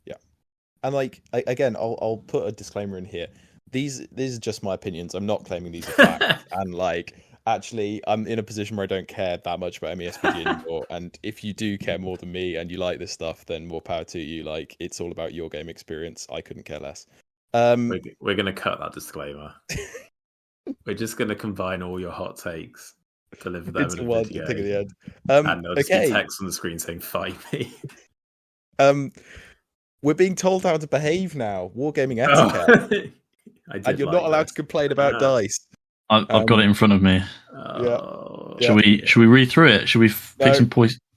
Yeah, and like again, I'll put a disclaimer in here. These are just my opinions. I'm not claiming these are facts. And like, actually, I'm in a position where I don't care that much about MESBG anymore. And if you do care more than me and you like this stuff, then more power to you. Like, it's all about your game experience. I couldn't care less. We're going to cut that disclaimer. We're just going to combine all your hot takes, deliver them in a video, thing at the end. And there'll just be text on the screen saying "fight me." We're being told how to behave now. Wargaming etiquette. And you're not allowed to complain about dice. I've got it in front of me. Oh. Should we read through it? Should we pick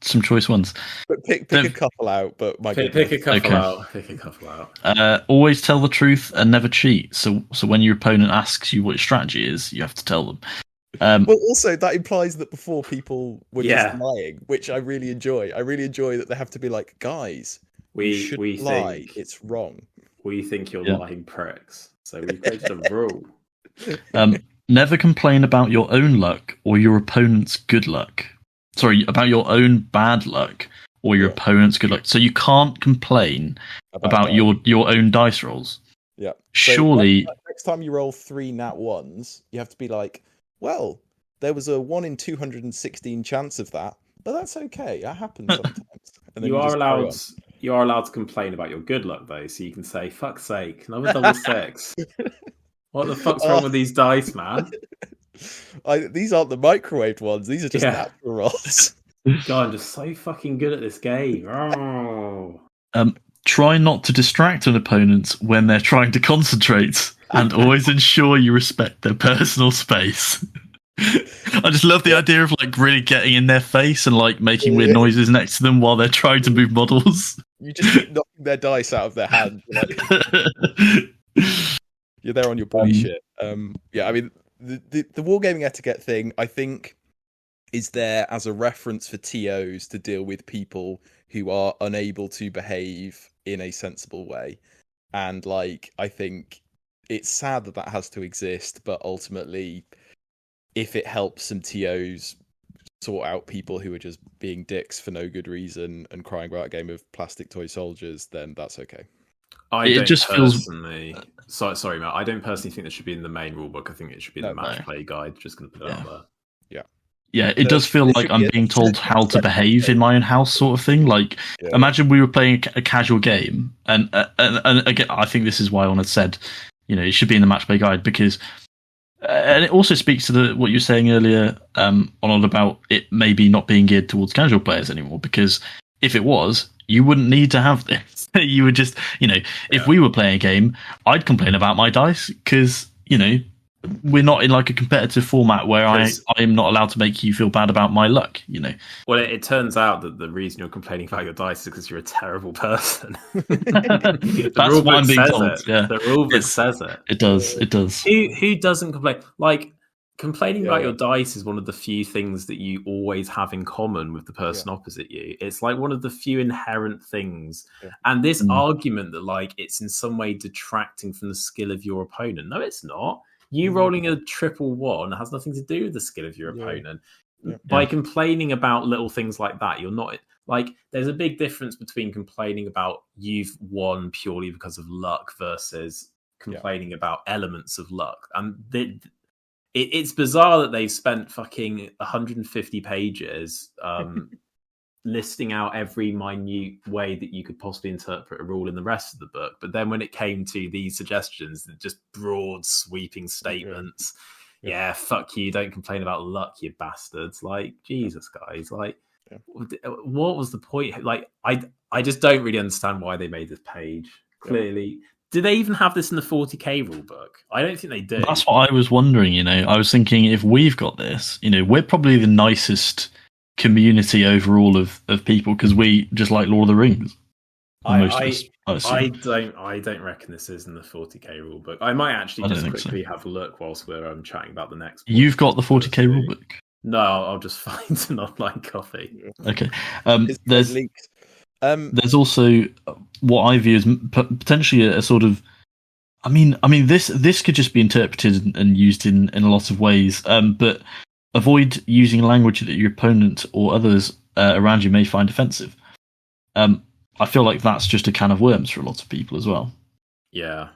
some choice ones? But pick a couple out. But pick a couple out. Pick a couple out. Always tell the truth and never cheat. So when your opponent asks you what your strategy is, you have to tell them. Well, also that implies that before people were just lying, which I really enjoy. I really enjoy that they have to be like, guys, we lie. It's wrong. We think you're lying pricks. So we created a rule. Never complain about your own luck or your opponent's good luck. Sorry, about your own bad luck or your opponent's good luck. So you can't complain about your own dice rolls. Yeah. Surely. So next time you roll 3 nat 1s, you have to be like, well, there was a 1 in 216 chance of that, but that's okay. That happens sometimes. And then you are allowed to complain about your good luck though, so you can say, "Fuck's sake, another double 6." What the fuck's wrong with these dice, man? These aren't the microwaved ones. These are just natural rolls. God, I'm just so fucking good at this game. Oh. Try not to distract an opponent when they're trying to concentrate, and always ensure you respect their personal space. I just love the idea of like really getting in their face and like making weird noises next to them while they're trying to move models. You just keep knocking their dice out of their hand. You're there on your bully shit. Yeah, I mean, the wargaming etiquette thing, I think, is there as a reference for TOs to deal with people who are unable to behave in a sensible way. And, like, I think it's sad that has to exist, but ultimately, if it helps some TOs sort out people who are just being dicks for no good reason and crying about a game of plastic toy soldiers, then that's okay. Sorry, Matt. I don't personally think it should be in the main rulebook. I think it should be in the match play guide. Just going to put it out there. Yeah, it does feel like I'm being told how to behave in my own house, sort of thing. Like, imagine we were playing a casual game, and again, I think this is why I said, it should be in the match play guide because, and it also speaks to what you were saying earlier, on about it maybe not being geared towards casual players anymore. Because if it was, you wouldn't need to have this. You would just, if we were playing a game, I'd complain about my dice because, we're not in like a competitive format where I'm not allowed to make you feel bad about my luck, Well, it turns out that the reason you're complaining about your dice is because you're a terrible person. That's what I'm being told. Yeah. The rulebook says it. It does. Who doesn't complain? Like, complaining about your dice is one of the few things that you always have in common with the person opposite you. It's like one of the few inherent things. Yeah. And this argument that like it's in some way detracting from the skill of your opponent. No, it's not. You rolling a 111 has nothing to do with the skill of your opponent. Yeah. By complaining about little things like that, you're not like. There's a big difference between complaining about you've won purely because of luck versus complaining about elements of luck. And it's bizarre that they've spent fucking 150 pages listing out every minute way that you could possibly interpret a rule in the rest of the book. But then when it came to these suggestions, just broad sweeping statements, fuck you, don't complain about luck, you bastards. Like, Jesus, guys, like, what was the point? Like, I just don't really understand why they made this page. Clearly, do they even have this in the 40k rule book? I don't think they do. That's what I was wondering, I was thinking if we've got this, we're probably the nicest community overall of people because we just like Lord of the Rings. I don't reckon this is in the 40k rulebook. I might actually just quickly have a look whilst we're chatting about the next one. You've got the 40k rulebook? No, I'll just find an online copy. Okay. There's also what I view as potentially a sort of. I mean, this could just be interpreted and used in a lot of ways, but. Avoid using language that your opponent or others around you may find offensive. I feel like that's just a can of worms for a lot of people as well. Yeah,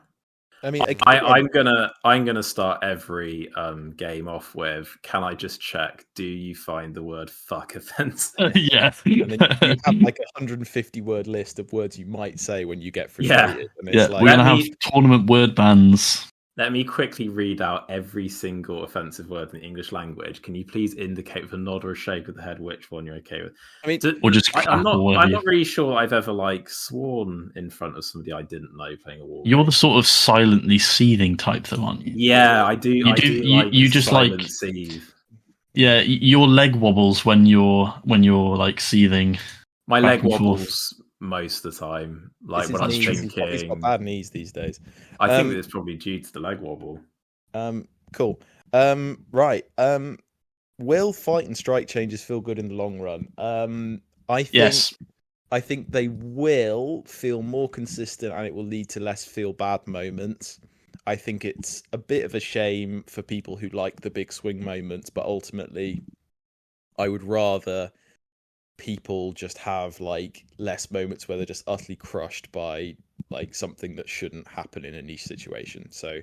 I mean, I'm gonna start every game off with, can I just check? Do you find the word "fuck" offensive? Yeah, and then you have like a 150 word list of words you might say when you get frustrated. And it's we're gonna have tournament word bans. Let me quickly read out every single offensive word in the English language. Can you please indicate with a nod or a shake of the head which one you're okay with? I mean, or just I'm not really sure I've ever like sworn in front of somebody I didn't know playing a war. You're the sort of silently seething type, though, aren't you? Yeah, I do. You just silent like seethe. Yeah, your leg wobbles when you're like seething. My leg and wobbles most of the time. Like when I'm thinking, he's got bad knees these days. I think that it's probably due to the leg wobble. Cool. Right. Will fight and strike changes feel good in the long run? I think they will feel more consistent, and it will lead to less feel bad moments. I think it's a bit of a shame for people who like the big swing moments, but ultimately, I would rather people just have like less moments where they're just utterly crushed by like something that shouldn't happen in a niche situation. So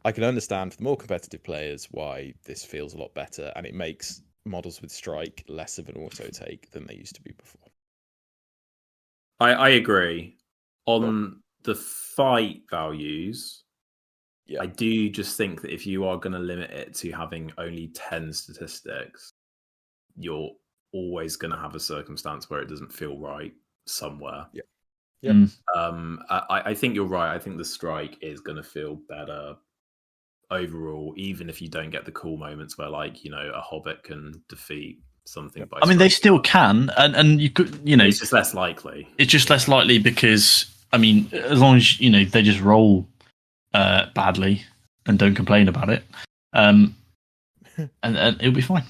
I can understand for the more competitive players why this feels a lot better, and it makes models with strike less of an auto take than they used to be before. I agree. On the fight values, I do just think that if you are going to limit it to having only 10 statistics, you're always going to have a circumstance where it doesn't feel right somewhere. I think you're right. I think the strike is going to feel better overall, even if you don't get the cool moments where, like, you know, a hobbit can defeat something by they still can, and you could, it's just less likely. It's just less likely because, I mean, as long as they just roll badly and don't complain about it, and it'll be fine.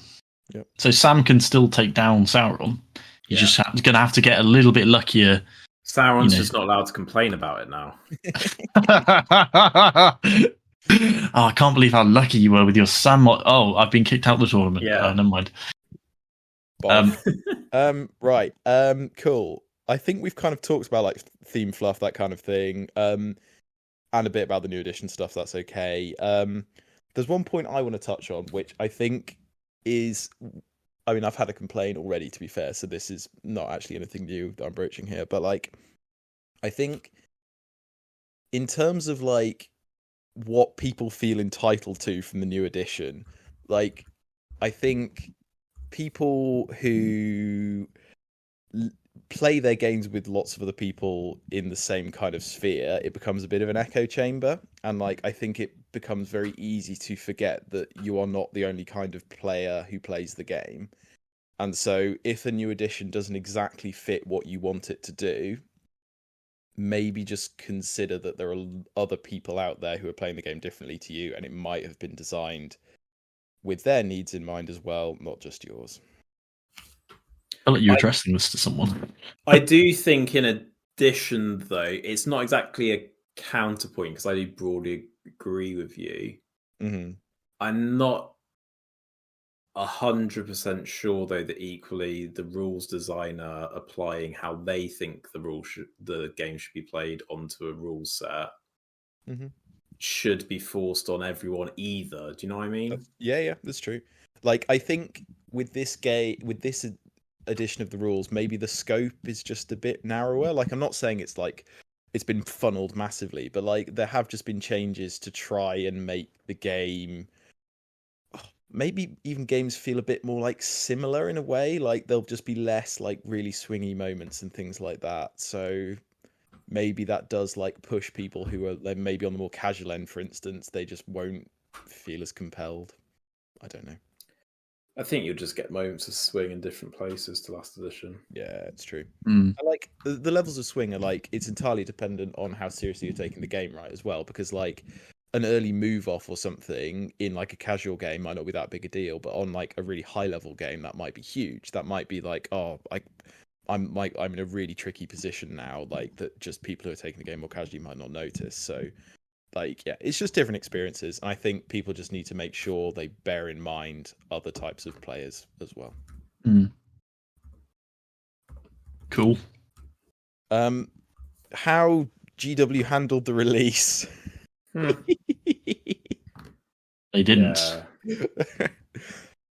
Yep. So Sam can still take down Sauron. He's just going to have to get a little bit luckier. Sauron's just not allowed to complain about it now. Oh, I can't believe how lucky you were with your Sam. Oh, I've been kicked out of the tournament. Yeah. Never mind. Right. Cool. I think we've kind of talked about like theme fluff, that kind of thing, and a bit about the new edition stuff. That's okay. There's one point I want to touch on, which I think is, I mean, I've had a complaint already, to be fair, so this is not actually anything new that I'm broaching here, but like, I think in terms of like what people feel entitled to from the new edition, like, I think people who play their games with lots of other people in the same kind of sphere, it becomes a bit of an echo chamber, and like I think it becomes very easy to forget that you are not the only kind of player who plays the game. And so if a new edition doesn't exactly fit what you want it to do, maybe just consider that there are other people out there who are playing the game differently to you, and it might have been designed with their needs in mind as well, not just yours. I'll let you addressing this to someone. I do think, in addition, though, it's not exactly a counterpoint, because I do broadly agree with you. Mm-hmm. I'm not 100% sure, though, that equally the rules designer applying how they think the game should be played onto a rule set should be forced on everyone either. Do you know what I mean? Yeah, that's true. Like, I think with this edition of the rules, maybe the scope is just a bit narrower. Like, I'm not saying it's like it's been funneled massively, but like there have just been changes to try and make the game, maybe even games, feel a bit more like similar in a way. Like there'll just be less like really swingy moments and things like that. So maybe that does like push people who are like maybe on the more casual end, for instance, they just won't feel as compelled. I don't know. I think you'll just get moments of swing in different places to last edition. Yeah, it's true. I like the levels of swing are like, it's entirely dependent on how seriously you're taking the game, right, as well, because like an early move off or something in like a casual game might not be that big a deal, but on like a really high level game that might be huge. That might be like, oh, I'm in a really tricky position now, like that just people who are taking the game more casually might not notice. So like, yeah, it's just different experiences, and I think people just need to make sure they bear in mind other types of players as well. Cool. How GW handled the release? They didn't. Yeah.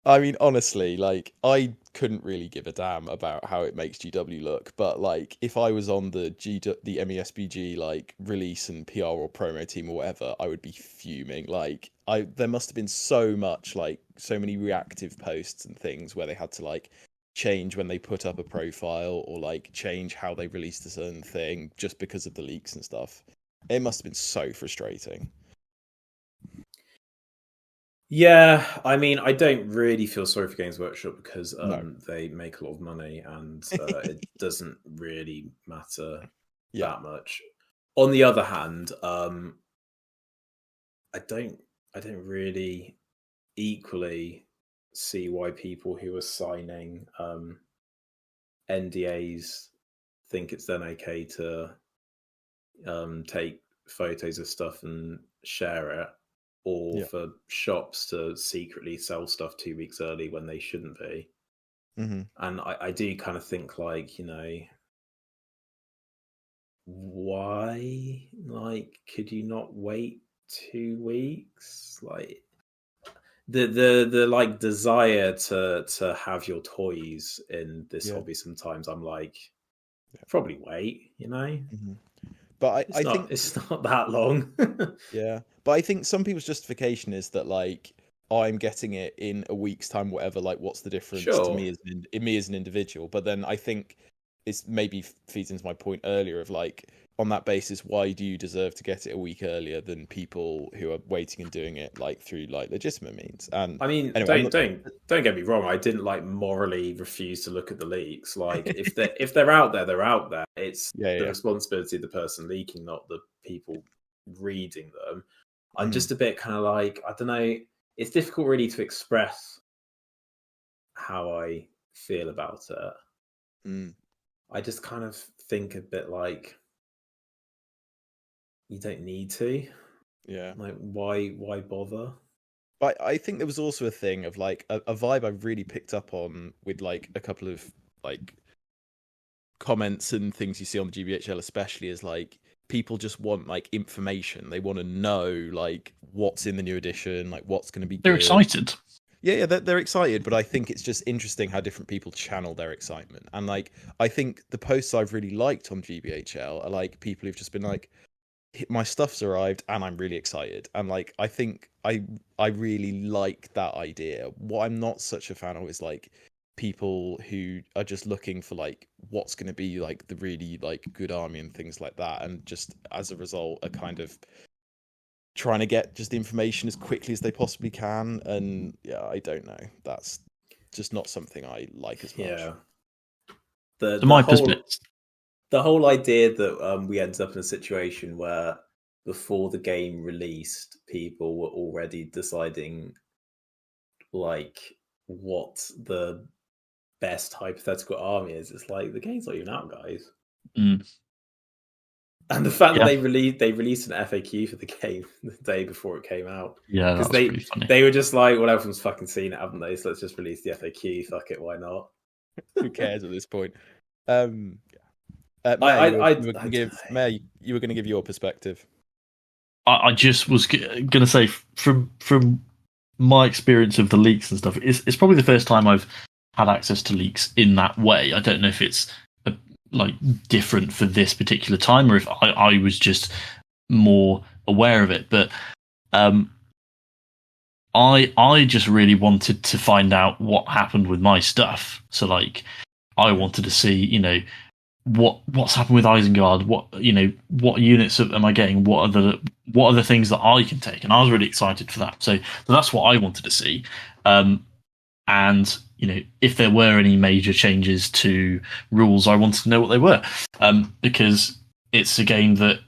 I mean, honestly, like I couldn't really give a damn about how it makes GW look, but like if I was on the MESBG like release and PR or promo team or whatever, I would be fuming. Like there must have been so much like so many reactive posts and things where they had to like change when they put up a profile or like change how they released a certain thing just because of the leaks and stuff. It must have been so frustrating. Yeah, I mean, I don't really feel sorry for Games Workshop because No. they make a lot of money and it doesn't really matter Yeah. that much. On the other hand, I don't really equally see why people who are signing NDAs think it's then okay to take photos of stuff and share it, or Yeah. for shops to secretly sell stuff 2 weeks early when they shouldn't be. Mm-hmm. And I do kind of think, like, you know, why? Like, could you not wait 2 weeks? Like, the like desire to have your toys in this Yeah. hobby, sometimes I'm like, probably wait, you know. Mm-hmm. But I think It's not that long. yeah, but I think some people's justification is that like I'm getting it in a week's time, whatever. Like, what's the difference to Sure. me me as an individual? But then I think it's maybe feeds into my point earlier of like on that basis, why do you deserve to get it a week earlier than people who are waiting and doing it like through like legitimate means? And I mean, anyway, I'm not... don't get me wrong. I didn't like morally refuse to look at the leaks. Like, if they're out there, they're out there. It's the yeah. responsibility of the person leaking, not the people reading them. I'm Mhm. just a bit kind of like, I don't know. It's difficult really to express how I feel about it. Mm. I just kind of think a bit like, you don't need to. Yeah. Like, why bother? But I think there was also a thing of like a vibe I really picked up on with like a couple of like comments and things you see on the GBHL, especially, is like people just want like information. They want to know like what's in the new edition, like what's going to be They're good. excited. Yeah, they're excited, but I think it's just interesting how different people channel their excitement. And like, I think the posts I've really liked on GBHL are like people who've just been like, my stuff's arrived and I'm really excited. And like, I think I really like that idea. What I'm not such a fan of is like people who are just looking for like what's going to be like the really like good army and things like that, and just as a result are kind of trying to get just the information as quickly as they possibly can. And yeah, I don't know, that's just not something I like as much. Yeah. To my perspective, The whole idea that we ended up in a situation where before the game released, people were already deciding like what the best hypothetical army is. It's like, the game's not even out, guys. And the fact that they released an FAQ for the game the day before it came out. Yeah, that's pretty funny. They were just like, well, everyone's fucking seen it, haven't they? So let's just release the FAQ. Fuck it, why not? Who cares at this point? Mayor, you were going to give your perspective. I just was going to say, from my experience of the leaks and stuff, it's probably the first time I've had access to leaks in that way. I don't know if it's like different for this particular time, or if I was just more aware of it. But I just really wanted to find out what happened with my stuff. So like, I wanted to see, you know, what's happened with Isengard. What units am I getting? What are the things that I can take? And I was really excited for that. So that's what I wanted to see. And you know, if there were any major changes to rules, I wanted to know what they were, because it's a game that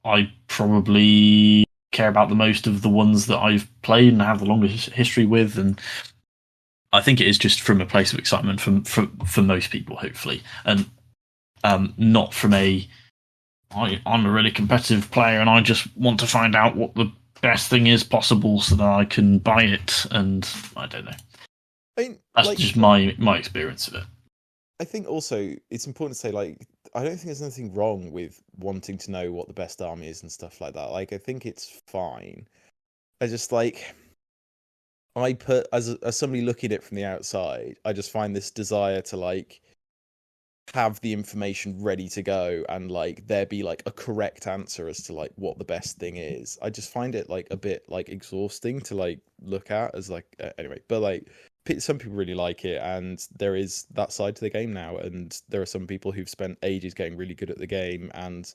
I probably care about the most of the ones that I've played and have the longest history with, and I think it is just from a place of excitement for most people, hopefully, and not from I'm a really competitive player and I just want to find out what the best thing is possible so that I can buy it, and I don't know. That's like, just my experience of it. I think also it's important to say, like, I don't think there's anything wrong with wanting to know what the best army is and stuff like that. Like, I think it's fine. I just like, I put as somebody looking at it from the outside, I just find this desire to like have the information ready to go and like there be like a correct answer as to like what the best thing is. I just find it like a bit like exhausting to like look at as like anyway, but like some people really like it, and there is that side to the game now, and there are some people who've spent ages getting really good at the game, and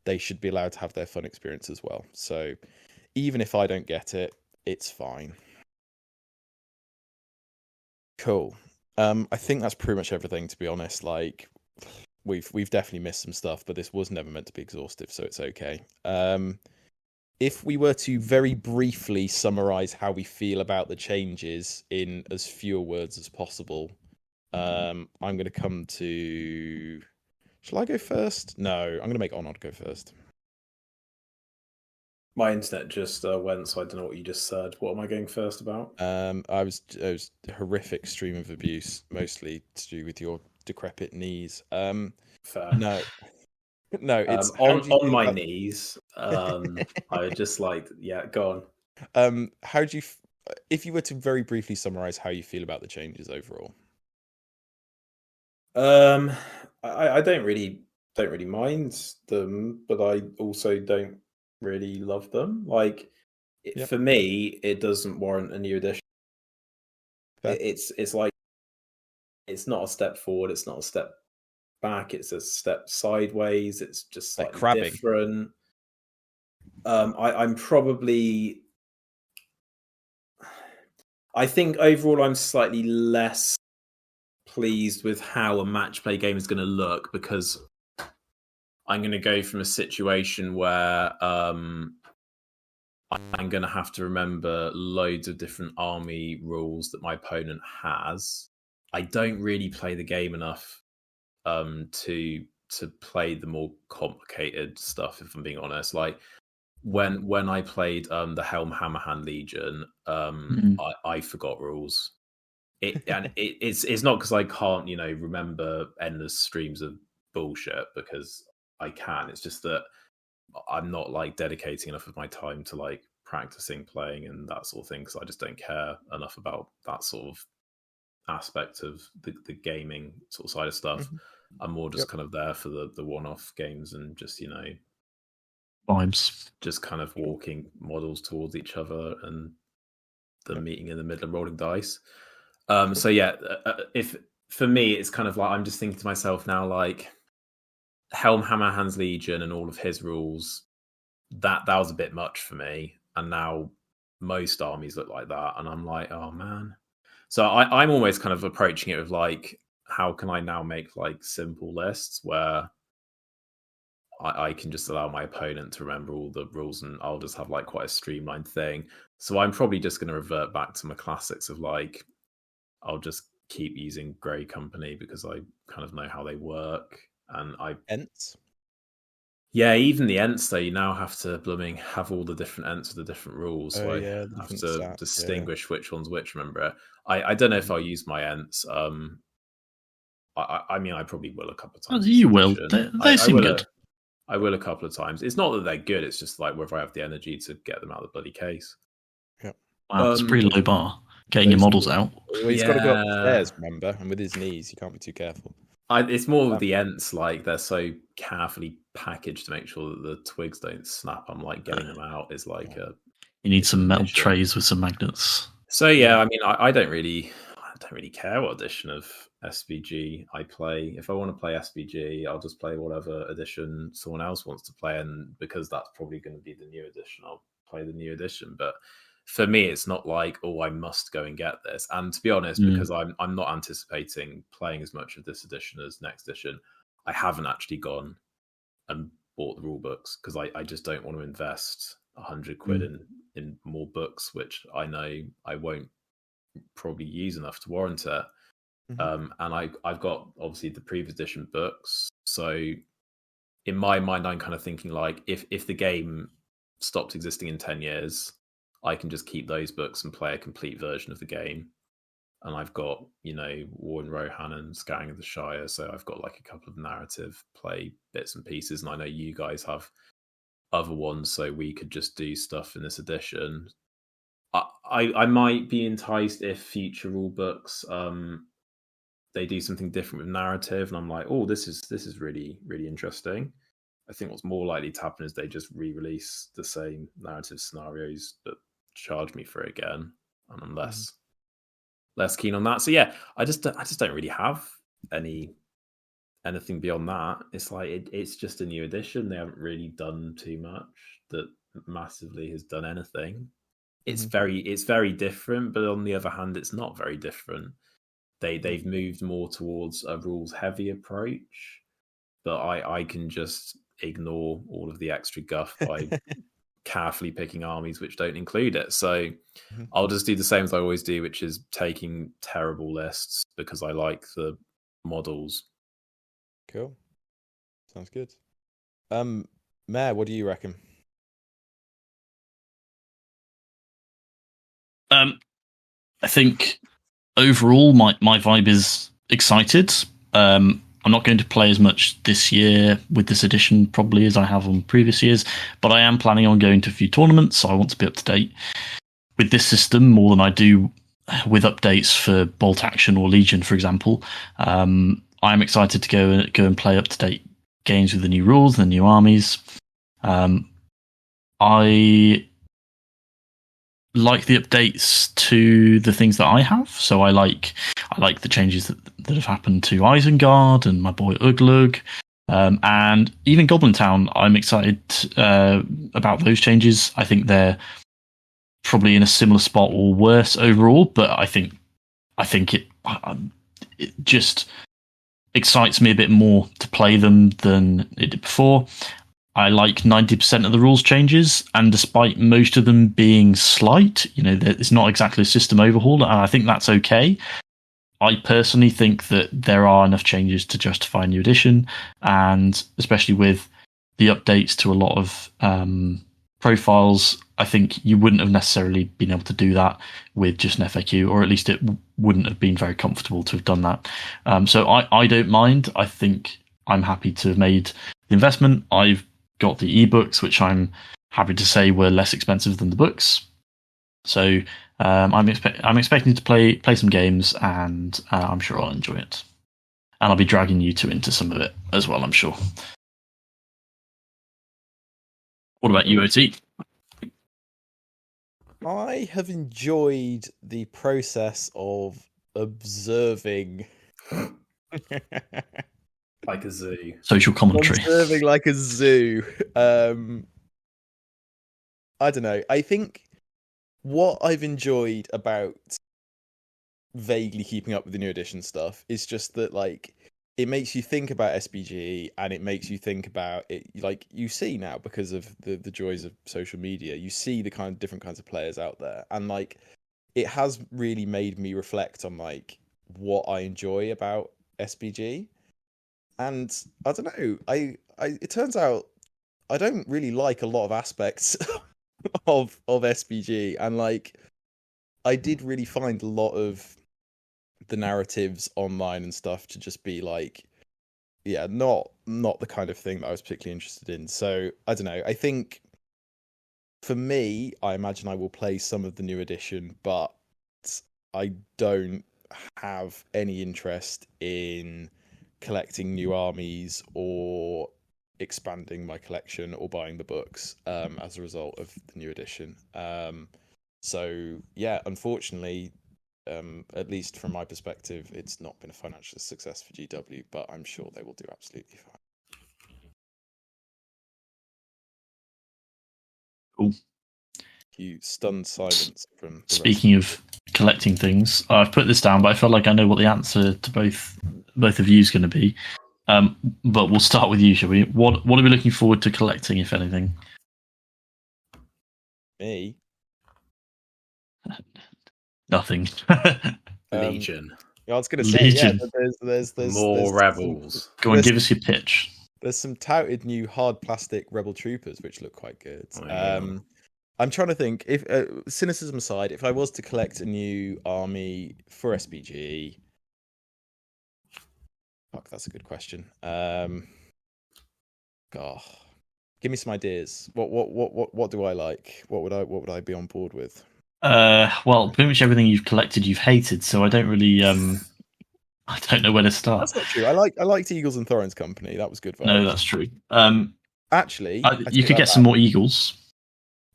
they should be allowed to have their fun experience as well. So even if I don't get it, it's fine. Cool. I think that's pretty much everything, to be honest. Like we've definitely missed some stuff, but this was never meant to be exhaustive, so it's okay. If we were to very briefly summarize how we feel about the changes in as fewer words as possible, I'm going to come to... Shall I go first? No, I'm going to make Onod go first. My internet just went, so I don't know what you just said. What am I going first about? I was a horrific stream of abuse, mostly to do with your decrepit knees. Fair. No, it's on my knees. I just like, yeah, go on. How do you, if you were to very briefly summarize how you feel about the changes overall? I don't really mind them, but I also don't really love them. Like for me, it doesn't warrant a new edition. It's like it's not a step forward, it's not a step back, it's a step sideways. It's just slightly like different. I'm probably, I think overall I'm slightly less pleased with how a match play game is going to look, because I'm going to go from a situation where I'm going to have to remember loads of different army rules that my opponent has. I don't really play the game enough to play the more complicated stuff, if I'm being honest. Like when I played the Helm Hammerhand Legion, I forgot rules. It's not because I can't, remember endless streams of bullshit, because I can. It's just that I'm not like dedicating enough of my time to like practicing playing and that sort of thing, because I just don't care enough about that sort of aspect of the gaming sort of side of stuff. I'm more just kind of there for the one-off games and just vibes, just kind of walking models towards each other and the meeting in the middle and rolling dice. So yeah, if for me it's kind of like I'm just thinking to myself now, like Helm Hammerhand's Legion and all of his rules, that was a bit much for me, and now most armies look like that, and I'm like, oh man. So I'm almost kind of approaching it with like, how can I now make like simple lists where I can just allow my opponent to remember all the rules, and I'll just have like quite a streamlined thing. So I'm probably just going to revert back to my classics of like, I'll just keep using Grey Company because I kind of know how they work. And Ents? Yeah, even the Ents though, you now have to have all the different Ents with the different rules. So I have to distinguish which one's which, remember. I don't know if I'll use my Ents. I mean, I probably will a couple of times. You will. They seem good. I will a couple of times. It's not that they're good, it's just like whether I have the energy to get them out of the bloody case. Yeah. Wow, it's a pretty low bar, getting your models out. Well, he's got to go upstairs, remember? And with his knees, you can't be too careful. It's more with the Ents, like they're so carefully packaged to make sure that the twigs don't snap. I'm like, getting them out is like you need some metal trays with some magnets. So yeah, I mean, I don't really care what edition of SBG I play. If I want to play SBG, I'll just play whatever edition someone else wants to play, and because that's probably going to be the new edition, I'll play the new edition. But for me, it's not like, oh, I must go and get this. And to be honest, because I'm not anticipating playing as much of this edition as next edition, I haven't actually gone and bought the rule books, because I just don't want to invest 100 quid in more books, which I know I won't probably use enough to warrant it. And I've got obviously the previous edition books, so in my mind I'm kind of thinking like, if the game stops existing in 10 years, I can just keep those books and play a complete version of the game. And I've got, War in Rohan and Scouring of the Shire, so I've got like a couple of narrative play bits and pieces, and I know you guys have other ones, so we could just do stuff in this edition. I might be enticed if future rule books they do something different with narrative, and I'm like, oh, this is really really interesting. I think what's more likely to happen is they just re-release the same narrative scenarios but charge me for it again, and I'm less keen on that. So yeah, I just don't really have anything beyond that. It's like it's just a new edition. They haven't really done too much that massively has done anything. It's very different, but on the other hand, it's not very different. They've moved more towards a rules heavy approach, but I can just ignore all of the extra guff by carefully picking armies which don't include it. So I'll just do the same as I always do, which is taking terrible lists because I like the models. Cool. Sounds good. Mayor, what do you reckon? I think overall my vibe is excited. I'm not going to play as much this year with this edition probably as I have on previous years, but I am planning on going to a few tournaments, so I want to be up to date with this system more than I do with updates for Bolt Action or Legion, for example. I'm excited to go and play up to date games with the new rules and the new armies. I like the updates to the things that I have. So I like the changes that have happened to Isengard and my boy Uglug, and even Goblin Town. I'm excited about those changes. I think they're probably in a similar spot or worse overall, but I think it just excites me a bit more to play them than it did before. I like 90% of the rules changes, and despite most of them being slight, it's not exactly a system overhaul, and I think that's okay. I personally think that there are enough changes to justify a new edition, and especially with the updates to a lot of profiles, I think you wouldn't have necessarily been able to do that with just an FAQ, or at least it wouldn't have been very comfortable to have done that. So I don't mind. I think I'm happy to have made the investment. I've got the ebooks, which I'm happy to say were less expensive than the books. So I'm expecting to play some games, and I'm sure I'll enjoy it. And I'll be dragging you two into some of it as well, I'm sure. What about you, OT? I have enjoyed the process of observing like a zoo. Social commentary. Observing like a zoo. I don't know. I think what I've enjoyed about vaguely keeping up with the new edition stuff is just that, like, it makes you think about SBG, and it makes you think about it. Like, you see now, because of the joys of social media, you see the kind of different kinds of players out there, and like, it has really made me reflect on like what I enjoy about SBG. And I don't know, it turns out I don't really like a lot of aspects of SBG, and like, I did really find a lot of the narratives online and stuff to just be like, yeah, not the kind of thing that I was particularly interested in. So I don't know. I think for me, I imagine I will play some of the new edition, but I don't have any interest in collecting new armies or expanding my collection or buying the books as a result of the new edition. So yeah, unfortunately, at least from my perspective, it's not been a financial success for GW, but I'm sure they will do absolutely fine. Cool. You stunned silence from the Speaking of collecting things, I've put this down, but I feel like I know what the answer to both of you is going to be. But we'll start with you, shall we? What are we looking forward to collecting, if anything? Me? Nothing. Legion. I was going to say, Legion. Yeah, there's more rebels. Go on, give us your pitch. There's some touted new hard plastic rebel troopers which look quite good. Oh, yeah. I'm trying to think, if cynicism aside, if I was to collect a new army for SBG, fuck, that's a good question. God, give me some ideas. What do I like? What would I be on board with? Well, pretty much everything you've collected, you've hated. So I don't really, I don't know where to start. That's not true. I liked Eagles and Thorin's Company. That was good. No, that's true. Actually, you could get some more Eagles.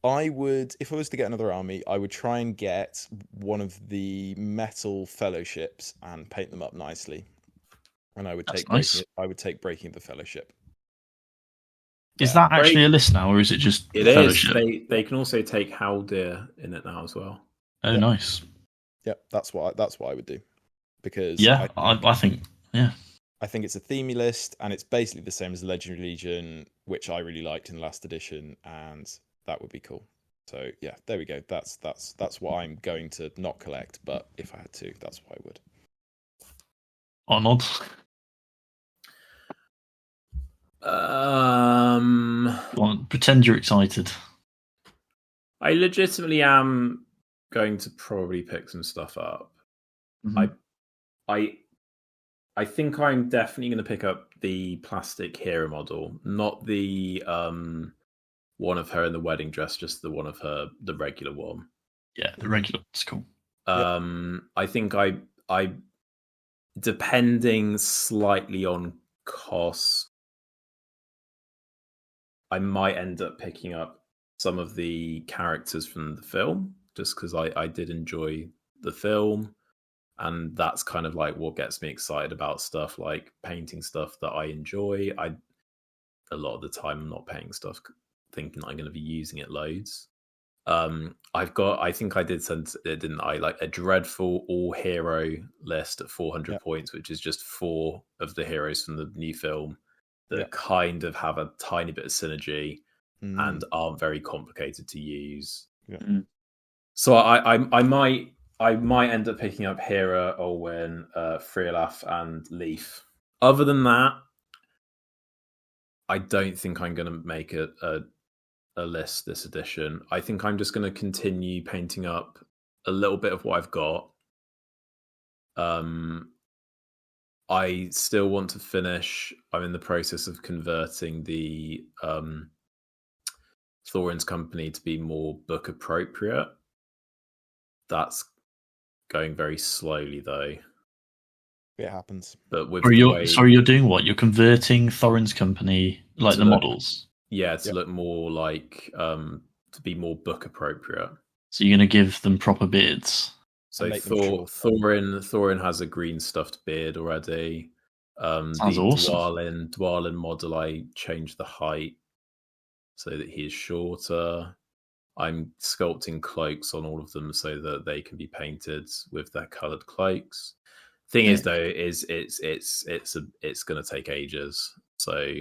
I would, if I was to get another army, I would try and get one of the metal fellowships and paint them up nicely. And I would take Breaking the Fellowship. Is that actually a list now, or is it just it Fellowship? Is. They can also take Haldir in it now as well. Oh, nice. Yep, that's what I would do. Because I think I think it's a themey list, and it's basically the same as the Legendary Legion, which I really liked in the last edition, and that would be cool. So yeah, there we go. That's what I'm going to not collect, but if I had to, that's what I would. Arnold. Pretend you're excited. I legitimately am going to probably pick some stuff up. Mm-hmm. I think I'm definitely going to pick up the plastic hero model, not the one of her in the wedding dress, just the one of her, the regular one. Yeah, the regular. It's cool. I think I depending slightly on cost, I might end up picking up some of the characters from the film, just because I did enjoy the film. And that's kind of like what gets me excited about stuff, like painting stuff that I enjoy. A lot of the time I'm not painting stuff thinking I'm going to be using it loads. I think I did send it, didn't I? Like a dreadful all hero list at 400 points, which is just 4 of the heroes from the new film that kind of have a tiny bit of synergy and aren't very complicated to use. So I might end up picking up Hera, Olwen, Freelaf, and Leaf. Other than that, I don't think I'm going to make a list this edition. I think I'm just going to continue painting up a little bit of what I've got. I still want to finish. I'm in the process of converting the Thorin's Company to be more book appropriate. That's going very slowly though. It happens. But with you're doing what? You're converting Thorin's Company, like the models. Yeah, to look more like to be more book appropriate. So you're going to give them proper beards. So Thorin has a green stuffed beard already. Sounds awesome. Dwalin model, I changed the height so that he is shorter. I'm sculpting cloaks on all of them so that they can be painted with their coloured cloaks. Thing is, though, is it's going to take ages. So,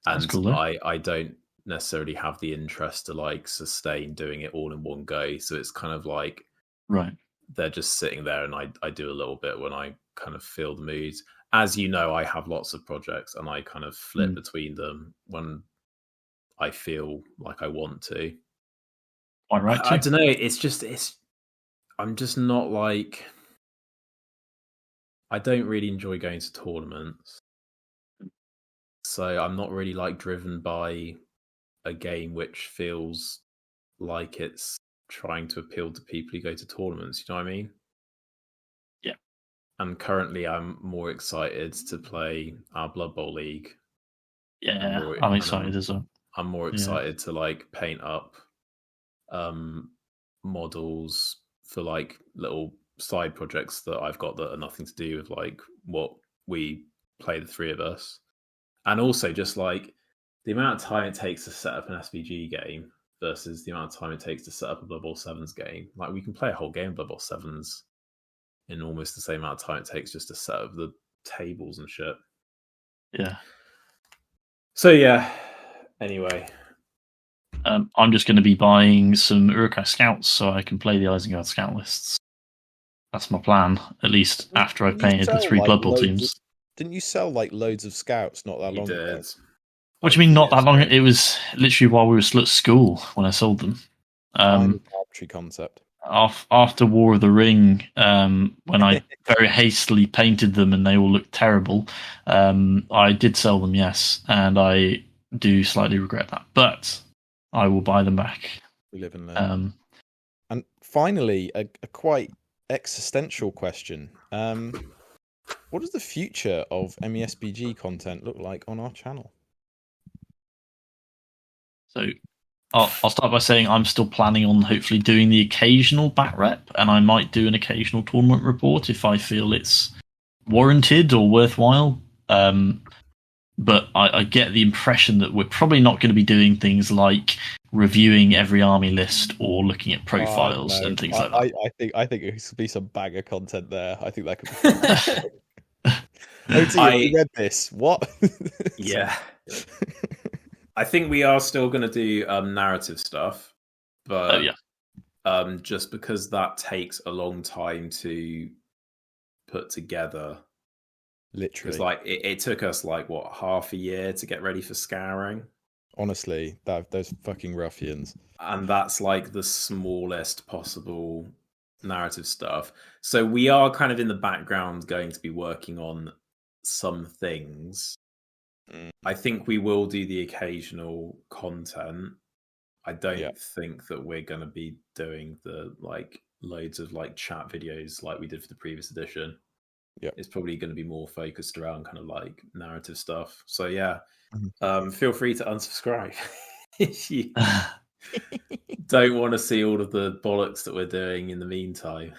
and cool, I don't necessarily have the interest to like sustain doing it all in one go. So it's kind of like they're just sitting there, and I do a little bit when I kind of feel the mood. As you know, I have lots of projects, and I kind of flip between them when I feel like I want to. I don't know. I'm just not like. I don't really enjoy going to tournaments, so I'm not really like driven by a game which feels like it's trying to appeal to people who go to tournaments. You know what I mean? Yeah. And currently, I'm more excited to play our Blood Bowl League. Yeah, I'm excited as well. I'm more excited to like paint up models for like little side projects that I've got that are nothing to do with like what we play, the three of us. And also just like the amount of time it takes to set up an SVG game versus the amount of time it takes to set up a Blood Bowl 7s game. Like we can play a whole game of Blood Bowl 7s in almost the same amount of time it takes just to set up the tables and shit. Yeah. So yeah, anyway. I'm just going to be buying some Uruk Scouts so I can play the Isengard Scout lists. That's my plan, at least after I've painted the 3 Blood Bowl teams. Didn't you sell like loads of Scouts not that long ago? What do you mean not that long? It was literally while we were still at school when I sold them. Arbitrary concept. After War of the Ring, when I very hastily painted them and they all looked terrible, I did sell them, yes, and I do slightly regret that, but I will buy them back. We live and learn. And finally, a quite existential question. What does the future of MESBG content look like on our channel? So I'll start by saying I'm still planning on hopefully doing the occasional back rep, and I might do an occasional tournament report if I feel it's warranted or worthwhile. But I get the impression that we're probably not going to be doing things like reviewing every army list or looking at profiles and things like that. I think it could be some banger content there. I think that could be fun. OT, have you read this? What? Yeah. I think we are still going to do narrative stuff, but just because that takes a long time to put together. Literally, because it took us half a year to get ready for scouring. Honestly, those fucking ruffians. And that's the smallest possible narrative stuff. So we are kind of in the background going to be working on some things. I think we will do the occasional content. I don't think that we're going to be doing the loads of chat videos like we did for the previous edition. Yeah, it's probably going to be more focused around kind of narrative stuff. So yeah, feel free to unsubscribe if you don't want to see all of the bollocks that we're doing in the meantime.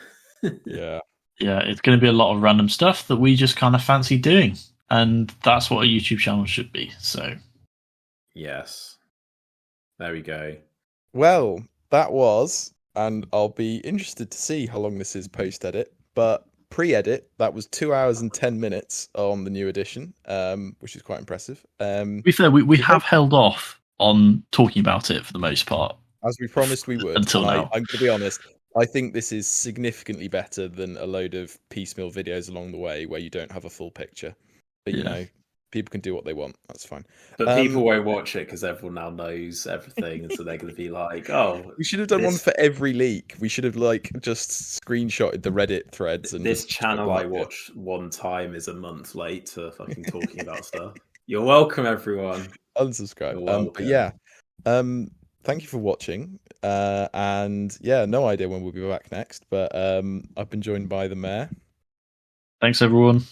Yeah, it's going to be a lot of random stuff that we just kind of fancy doing, and that's what a YouTube channel should be. So yes, there we go. Well, that was, and I'll be interested to see how long this is post edit, but pre-edit, that was 2 hours and 10 minutes on the new edition, which is quite impressive. To be fair, we have held off on talking about it for the most part, as we promised we would. Until now. I'm going to be honest, I think this is significantly better than a load of piecemeal videos along the way where you don't have a full picture. But you know, people can do what they want. That's fine. But people won't watch it because everyone now knows everything, and so they're going to be like, "Oh, we should have done one for every leak. We should have just screenshotted the Reddit threads and this channel I watch one time is a month late to fucking talking about stuff." You're welcome, everyone. Unsubscribe. But yeah, thank you for watching. And yeah, no idea when we'll be back next. But I've been joined by the mayor. Thanks, everyone.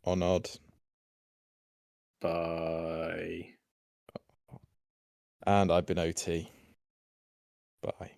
Onod. Bye. And I've been OT. Bye.